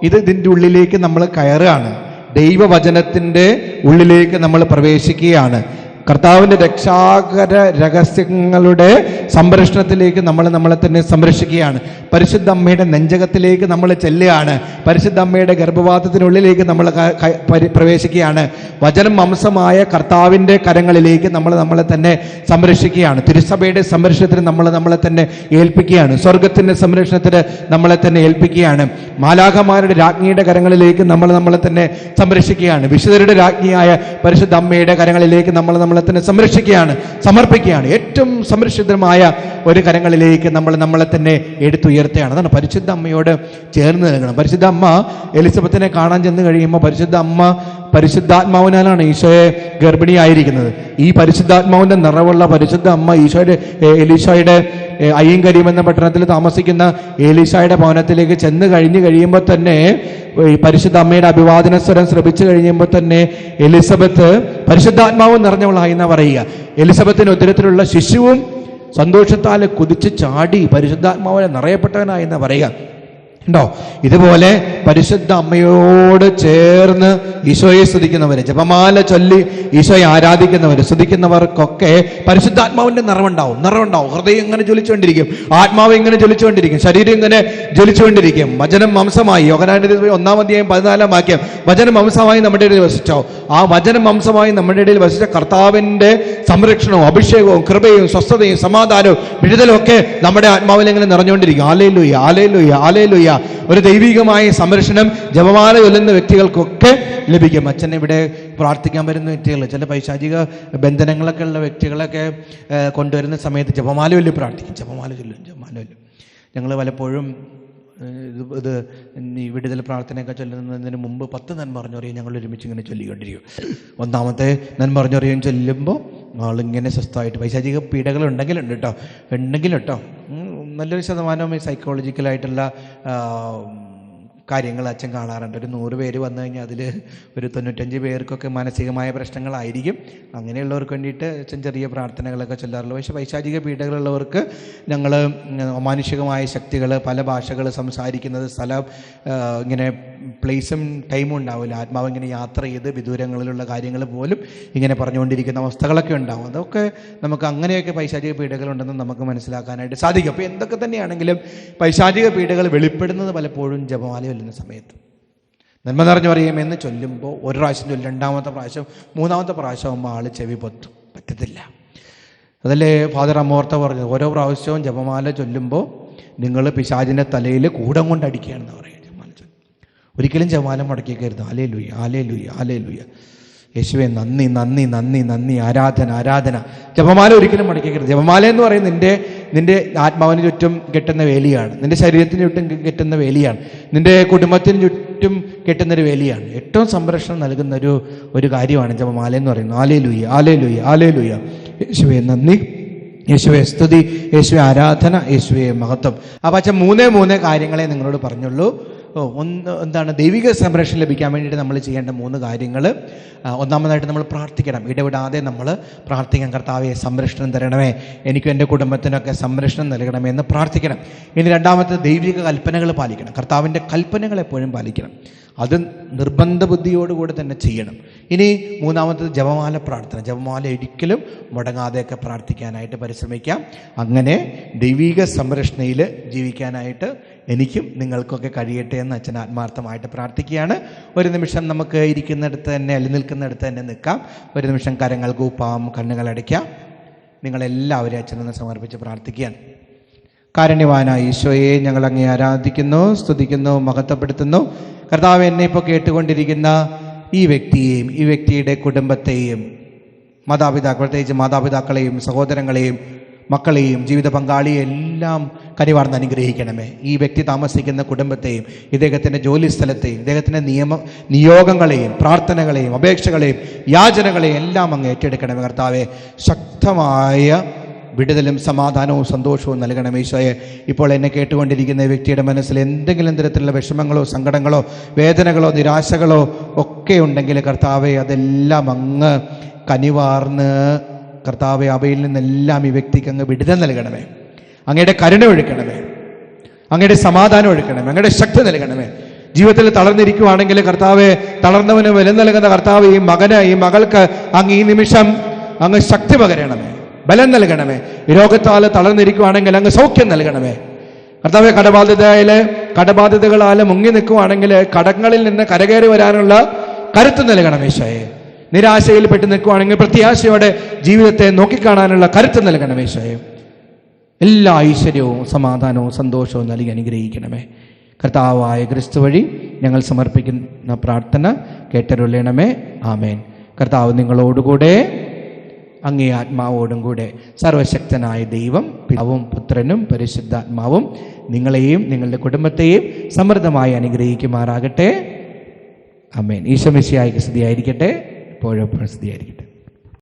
ഇതിൻ്റെ ഉള്ളിലേക്ക് നമ്മൾ കയറുകയാണ്, ദൈവവചനത്തിൻ്റെ ഉള്ളിലേക്ക് നമ്മൾ പ്രവേശിക്കുകയാണ്. കർത്താവിൻ്റെ രക്ഷാകര രഹസ്യങ്ങളുടെ സംരക്ഷണത്തിലേക്ക് നമ്മളെ തന്നെ സംരക്ഷിക്കുകയാണ്. പരിശുദ്ധ അമ്മയുടെ നെഞ്ചകത്തിലേക്ക് നമ്മൾ ചെല്ലുകയാണ്. പരിശുദ്ധ അമ്മയുടെ ഗർഭപാത്രത്തിനുള്ളിലേക്ക് നമ്മൾ പ്രവേശിക്കുകയാണ്. വചനം മാംസമായ കർത്താവിൻ്റെ കരങ്ങളിലേക്ക് നമ്മളെ തന്നെ സംരക്ഷിക്കുകയാണ്. തിരുസഭയുടെ സംരക്ഷണത്തിന് നമ്മളെ തന്നെ ഏൽപ്പിക്കുകയാണ്. സ്വർഗത്തിൻ്റെ സംരക്ഷണത്തിന് നമ്മളെ തന്നെ ഏൽപ്പിക്കുകയാണ്. മാലാഖമാരുടെ രാജ്ഞിയുടെ കരങ്ങളിലേക്ക് നമ്മളെ തന്നെ സംരക്ഷിക്കുകയാണ്. വിശുദ്ധരുടെ രാജ്ഞിയായ പരിശുദ്ധ അമ്മയുടെ കരങ്ങളിലേക്ക് നമ്മളെ തന്നെ സംരക്ഷിക്കുകയാണ്, സമർപ്പിക്കുകയാണ്. ഏറ്റവും സംരക്ഷിതമായ ഒരു കരങ്ങളിലേക്ക് നമ്മളെ തന്നെ എടുത്തുയർത്തുകയാണ്. അതാണ് പരിശുദ്ധ അമ്മയോട് ചേർന്ന് നിൽക്കണം. പരിശുദ്ധ അമ്മ എലിസബത്തിനെ കാണാൻ ചെന്ന് കഴിയുമ്പോൾ പരിശുദ്ധ അമ്മ പരിശുദ്ധാത്മാവിനാലാണ് ഈശോയെ ഗർഭിണിയായിരിക്കുന്നത്. ഈ പരിശുദ്ധാത്മാവിൻ്റെ നിറവുള്ള പരിശുദ്ധ അമ്മ എലീശോയുടെ അയ്യങ്കരിയും എന്ന പട്ടണത്തിൽ താമസിക്കുന്ന എലീശായുടെ ഭവനത്തിലേക്ക് ചെന്ന് കഴിയുമ്പോൾ തന്നെ ഈ പരിശുദ്ധ അമ്മയുടെ അഭിവാദന സ്വരം ശ്രമിച്ചു കഴിയുമ്പോൾ തന്നെ എലിസബത്ത് പരിശുദ്ധാത്മാവ് നിറഞ്ഞവളായി എന്നാ പറയുക. എലിസബത്തിന് ഉദരത്തിലുള്ള ശിശുവും സന്തോഷത്താൽ കുതിച്ച് ചാടി പരിശുദ്ധാത്മാവിനെ നിറയപ്പെട്ടവനായി എന്നാ പറയുക. ഉണ്ടോ? ഇതുപോലെ പരിശുദ്ധ അമ്മയോട് ചേർന്ന് ഈശോയെ സ്തുതിക്കുന്നവര്, ജപമാല ചൊല്ലി ഈശോയെ ആരാധിക്കുന്നവര്, സ്തുതിക്കുന്നവർക്കൊക്കെ പരിശുദ്ധാത്മാവിന്റെ നിറവുണ്ടാവും. ഹൃദയം ഇങ്ങനെ ജ്വലിച്ചുകൊണ്ടിരിക്കും, ആത്മാവ് ഇങ്ങനെ ജ്വലിച്ചുകൊണ്ടിരിക്കും, ശരീരം ഇങ്ങനെ ജ്വലിച്ചുകൊണ്ടിരിക്കും. വചനം മാംസമായി, യോഹന്നാന്റെ 1-ാം അധ്യായം 14-ാം വാക്യം, വചനം മാംസമായി നമ്മുടെ ഇടയിൽ വസിച്ചോ. ആ വചനം മാംസമായി നമ്മുടെ ഇടയിൽ വസിച്ച കർത്താവിന്റെ സംരക്ഷണവും അഭിഷേകവും കൃപയും സ്വസ്ഥതയും സമാധാനവും വിടുതലും ഒക്കെ നമ്മുടെ ആത്മാവിൽ ഇങ്ങനെ നിറഞ്ഞുകൊണ്ടിരിക്കും. Hallelujah, hallelujah, hallelujah. ഒരു ദൈവികമായ സംരക്ഷണം ജപമാല ചൊല്ലുന്ന വ്യക്തികൾക്കൊക്കെ ലഭിക്കും. അച്ഛൻ ഇവിടെ പ്രാർത്ഥിക്കാൻ വരുന്ന വ്യക്തികൾ, ചില പൈശാചിക ബന്ധനങ്ങളൊക്കെ ഉള്ള വ്യക്തികളൊക്കെ കൊണ്ടുവരുന്ന സമയത്ത് ജപമാല ചൊല്ലി പ്രാർത്ഥിക്കും, ജപമാല ചൊല്ലും. ഞങ്ങൾ പലപ്പോഴും ഇത് ഈ വിടുതൽ പ്രാർത്ഥനയൊക്കെ ചൊല്ലുന്നതിന് മുമ്പ് 10 നന്മറിഞ്ഞറിയും ഞങ്ങൾ ഒരുമിച്ച് ഇങ്ങനെ ചൊല്ലിക്കൊണ്ടിരിക്കും. 1-ാമത്തെ നന്മറിഞ്ഞറിയും ചൊല്ലുമ്പോൾ ആളിങ്ങനെ സ്വസ്ഥമായിട്ട്, പൈശാചിക പീഡകൾ ഉണ്ടെങ്കിലുണ്ട് കേട്ടോ, നല്ലൊരു ശതമാനം ഈ സൈക്കോളജിക്കലായിട്ടുള്ള കാര്യങ്ങൾ അച്ഛൻ കാണാറുണ്ട്. ഒരു 100 പേര് വന്നു കഴിഞ്ഞാൽ അതിൽ ഒരു 95 പേർക്കൊക്കെ മാനസികമായ പ്രശ്നങ്ങളായിരിക്കും. അങ്ങനെയുള്ളവർക്ക് വേണ്ടിയിട്ട് അച്ഛൻ ചെറിയ പ്രാർത്ഥനകളൊക്കെ ചൊല്ലാറുള്ളൂ. പക്ഷേ പൈശാചിക പീഡകളുള്ളവർക്ക് ഞങ്ങൾ അമാനുഷികമായ ശക്തികൾ, പല ഭാഷകൾ സംസാരിക്കുന്നത്, സ്ഥലം ഇങ്ങനെ പ്ലേസും ടൈമും ഉണ്ടാവില്ല, ആത്മാവ് ഇങ്ങനെ യാത്ര ചെയ്ത് വിദൂരങ്ങളിലുള്ള കാര്യങ്ങൾ പോലും ഇങ്ങനെ പറഞ്ഞുകൊണ്ടിരിക്കുന്ന അവസ്ഥകളൊക്കെ ഉണ്ടാവും. അതൊക്കെ നമുക്ക് അങ്ങനെയൊക്കെ പൈശാചിക പീഡകളുണ്ടെന്ന് നമുക്ക് മനസ്സിലാക്കാനായിട്ട് സാധിക്കും. അപ്പോൾ എന്തൊക്കെ തന്നെയാണെങ്കിലും പൈശാചിക പീഡകൾ വെളിപ്പെടുന്നത് പലപ്പോഴും ജപമാല ചൊല്ലുന്ന സമയത്ത്. നന്മ നിറഞ്ഞു പറയുമെന്ന് ചൊല്ലുമ്പോൾ ഒരു പ്രാവശ്യം ചൊല്ലും, 2-ാമത്തെ പ്രാവശ്യം 3-ാമത്തെ പ്രാവശ്യമാകുമ്പോൾ ആൾ ചെവി പറ്റത്തില്ല. അതല്ലേ ഫാദർ അമോർത്ത പറഞ്ഞത്, ഓരോ പ്രാവശ്യവും ജപമാല ചൊല്ലുമ്പോൾ നിങ്ങൾ പിശാചിൻ്റെ തലയിൽ കൂടം കൊണ്ട് അടിക്കുകയാണെന്ന് പറയുക. ജപമാല ചൊല്ലും, ഒരിക്കലും ജപമാല മുടക്കിക്കരുത്. Hallelujah, hallelujah, hallelujah. യേശുവെ നന്ദി നന്ദി നന്ദി നന്ദി, ആരാധന ആരാധന. ജപമാല ഒരിക്കലും മടക്കിക്കരുത്. ജപമാല എന്ന് പറയുന്നത് നിന്റെ ആത്മാവിന് ചുറ്റും കെട്ടുന്ന വേലിയാണ്, നിന്റെ ശരീരത്തിന് ചുറ്റും കെട്ടുന്ന വേലിയാണ്, നിന്റെ കുടുംബത്തിന് ചുറ്റും കെട്ടുന്നൊരു വേലിയാണ്. ഏറ്റവും സംരക്ഷണം നൽകുന്ന ഒരു കാര്യമാണ് ജപമാല എന്ന് പറയുന്നത്. Hallelujah hallelujah hallelujah. യേശുവെ നന്ദി, യേശുവെ സ്തുതി, യേശുവെ ആരാധന, യേശുവെ മഹത്വം. അപ്പോൾ അച്ഛൻ മൂന്നേ കാര്യങ്ങളെ നിങ്ങളോട് പറഞ്ഞുള്ളൂ. എന്താണ് ദൈവിക സംരക്ഷണം ലഭിക്കാൻ വേണ്ടിയിട്ട് നമ്മൾ ചെയ്യേണ്ട 3 കാര്യങ്ങൾ. ഒന്നാമതായിട്ട് നമ്മൾ പ്രാർത്ഥിക്കണം. ഇടവിടാതെ നമ്മൾ പ്രാർത്ഥിക്കണം. കർത്താവെ സംരക്ഷണം തരണമേ, എനിക്കും എൻ്റെ കുടുംബത്തിനൊക്കെ സംരക്ഷണം നൽകണമേ എന്ന് പ്രാർത്ഥിക്കണം. ഇനി രണ്ടാമത്തെ ദൈവിക കൽപ്പനകൾ പാലിക്കണം. കർത്താവിൻ്റെ കൽപ്പനകൾ എപ്പോഴും പാലിക്കണം. അത് നിർബന്ധ ബുദ്ധിയോടുകൂടി തന്നെ ചെയ്യണം. ഇനി മൂന്നാമത്തത് ജപമാല പ്രാർത്ഥന. ജപമാല ഒരിക്കലും മുടങ്ങാതെയൊക്കെ പ്രാർത്ഥിക്കാനായിട്ട് പരിശ്രമിക്കാം. അങ്ങനെ ദൈവിക സംരക്ഷണയിൽ ജീവിക്കാനായിട്ട് എനിക്കും നിങ്ങൾക്കൊക്കെ കഴിയട്ടെ എന്ന് അച്ഛൻ ആത്മാർത്ഥമായിട്ട് പ്രാർത്ഥിക്കുകയാണ്. ഒരു നിമിഷം നമുക്ക് ഇരിക്കുന്നിടത്ത് തന്നെ അല്ലെങ്കിൽ നിൽക്കുന്നിടത്ത് തന്നെ നിൽക്കാം. ഒരു നിമിഷം കരങ്ങൾ കൂപ്പാം, കണ്ണുകളടയ്ക്കാം. നിങ്ങളെല്ലാവരും അച്ഛനൊന്ന് സമർപ്പിച്ച് പ്രാർത്ഥിക്കുകയാണ്. കാരുണ്യവാനായ ഈശോയെ, ഞങ്ങൾ അങ്ങേ ആരാധിക്കുന്നു, സ്തുതിക്കുന്നു, മഹത്വപ്പെടുത്തുന്നു. കർത്താവ്, എന്നെ ഇപ്പോൾ കേട്ടുകൊണ്ടിരിക്കുന്ന ഈ വ്യക്തിയെയും ഈ വ്യക്തിയുടെ കുടുംബത്തെയും പ്രത്യേകിച്ച് മാതാപിതാക്കളെയും സഹോദരങ്ങളെയും മക്കളെയും ജീവിത പങ്കാളിയെ എല്ലാം കനിവാർന്ന് അനുഗ്രഹിക്കണമേ. ഈ വ്യക്തി താമസിക്കുന്ന കുടുംബത്തെയും ഇദ്ദേഹത്തിൻ്റെ ജോലി സ്ഥലത്തെയും ഇദ്ദേഹത്തിൻ്റെ നിയോഗങ്ങളെയും പ്രാർത്ഥനകളെയും അപേക്ഷകളെയും യാചനകളെയും എല്ലാം അങ്ങ് ഏറ്റെടുക്കണമേ. കർത്താവെ, ശക്തമായ വിടുതലും സമാധാനവും സന്തോഷവും നൽകണം ഈശോയെ. ഇപ്പോൾ എന്നെ കേട്ടുകൊണ്ടിരിക്കുന്ന വ്യക്തിയുടെ മനസ്സിൽ എന്തെങ്കിലും തരത്തിലുള്ള വിഷമങ്ങളോ സങ്കടങ്ങളോ വേദനകളോ നിരാശകളോ ഒക്കെ ഉണ്ടെങ്കിൽ കർത്താവെ, അതെല്ലാം അങ്ങ് കനിവാർന്ന് കർത്താവെ അവയിൽ നിന്നെല്ലാം ഈ വ്യക്തിക്ക് അങ്ങ് വിടുതൽ നൽകണമേ. അങ്ങയുടെ കരുണ ഒഴുക്കണമേ, അങ്ങയുടെ സമാധാനം ഒഴുക്കണമേ, അങ്ങയുടെ ശക്തി നൽകണമേ. ജീവിതത്തിൽ തളർന്നിരിക്കുവാണെങ്കിൽ കർത്താവെ, തളർന്നവന് വില നൽകുന്ന കർത്താവ്, ഈ മകന് ഈ മകൾക്ക് അങ്ങ് ഈ നിമിഷം അങ്ങ് ശക്തി പകരണമേ, ബലം നൽകണമേ. രോഗത്താൽ തളർന്നിരിക്കുവാണെങ്കിൽ അങ്ങ് സൗഖ്യം നൽകണമേ. കർത്താവെ, കടബാധ്യതകളാൽ മുങ്ങി നിൽക്കുവാണെങ്കിൽ കടങ്ങളിൽ നിന്ന് കരകയറി വരാനുള്ള കരുത്ത് നൽകണം ഈശോയെ. നിരാശയിൽ പെട്ട് നിൽക്കുവാണെങ്കിൽ പ്രത്യാശയോടെ ജീവിതത്തെ നോക്കിക്കാണാനുള്ള കരുത്ത് നൽകണം ഈശോയെ. എല്ലാ ഐശ്വര്യവും സമാധാനവും സന്തോഷവും നൽകി അനുഗ്രഹിക്കണമേ. കർത്താവായ ക്രിസ്തു വഴി ഞങ്ങൾ സമർപ്പിക്കുന്ന പ്രാർത്ഥന കേട്ടരുളണമേ. ആമേൻ. കർത്താവ് നിങ്ങളോടുകൂടെ, അങ്ങേ ആത്മാവോടും കൂടെ. സർവശക്തനായ ദൈവം പിതാവും പുത്രനും പരിശുദ്ധാത്മാവും നിങ്ങളെയും നിങ്ങളുടെ കുടുംബത്തെയും സമൃദ്ധമായി അനുഗ്രഹിക്കുമാറാകട്ടെ. ആമേൻ. ഈശോ മിശിഹായ്ക്ക് സ്തുതിയായിരിക്കട്ടെ. എപ്പോഴും സ്തുതിയായിരിക്കട്ടെ.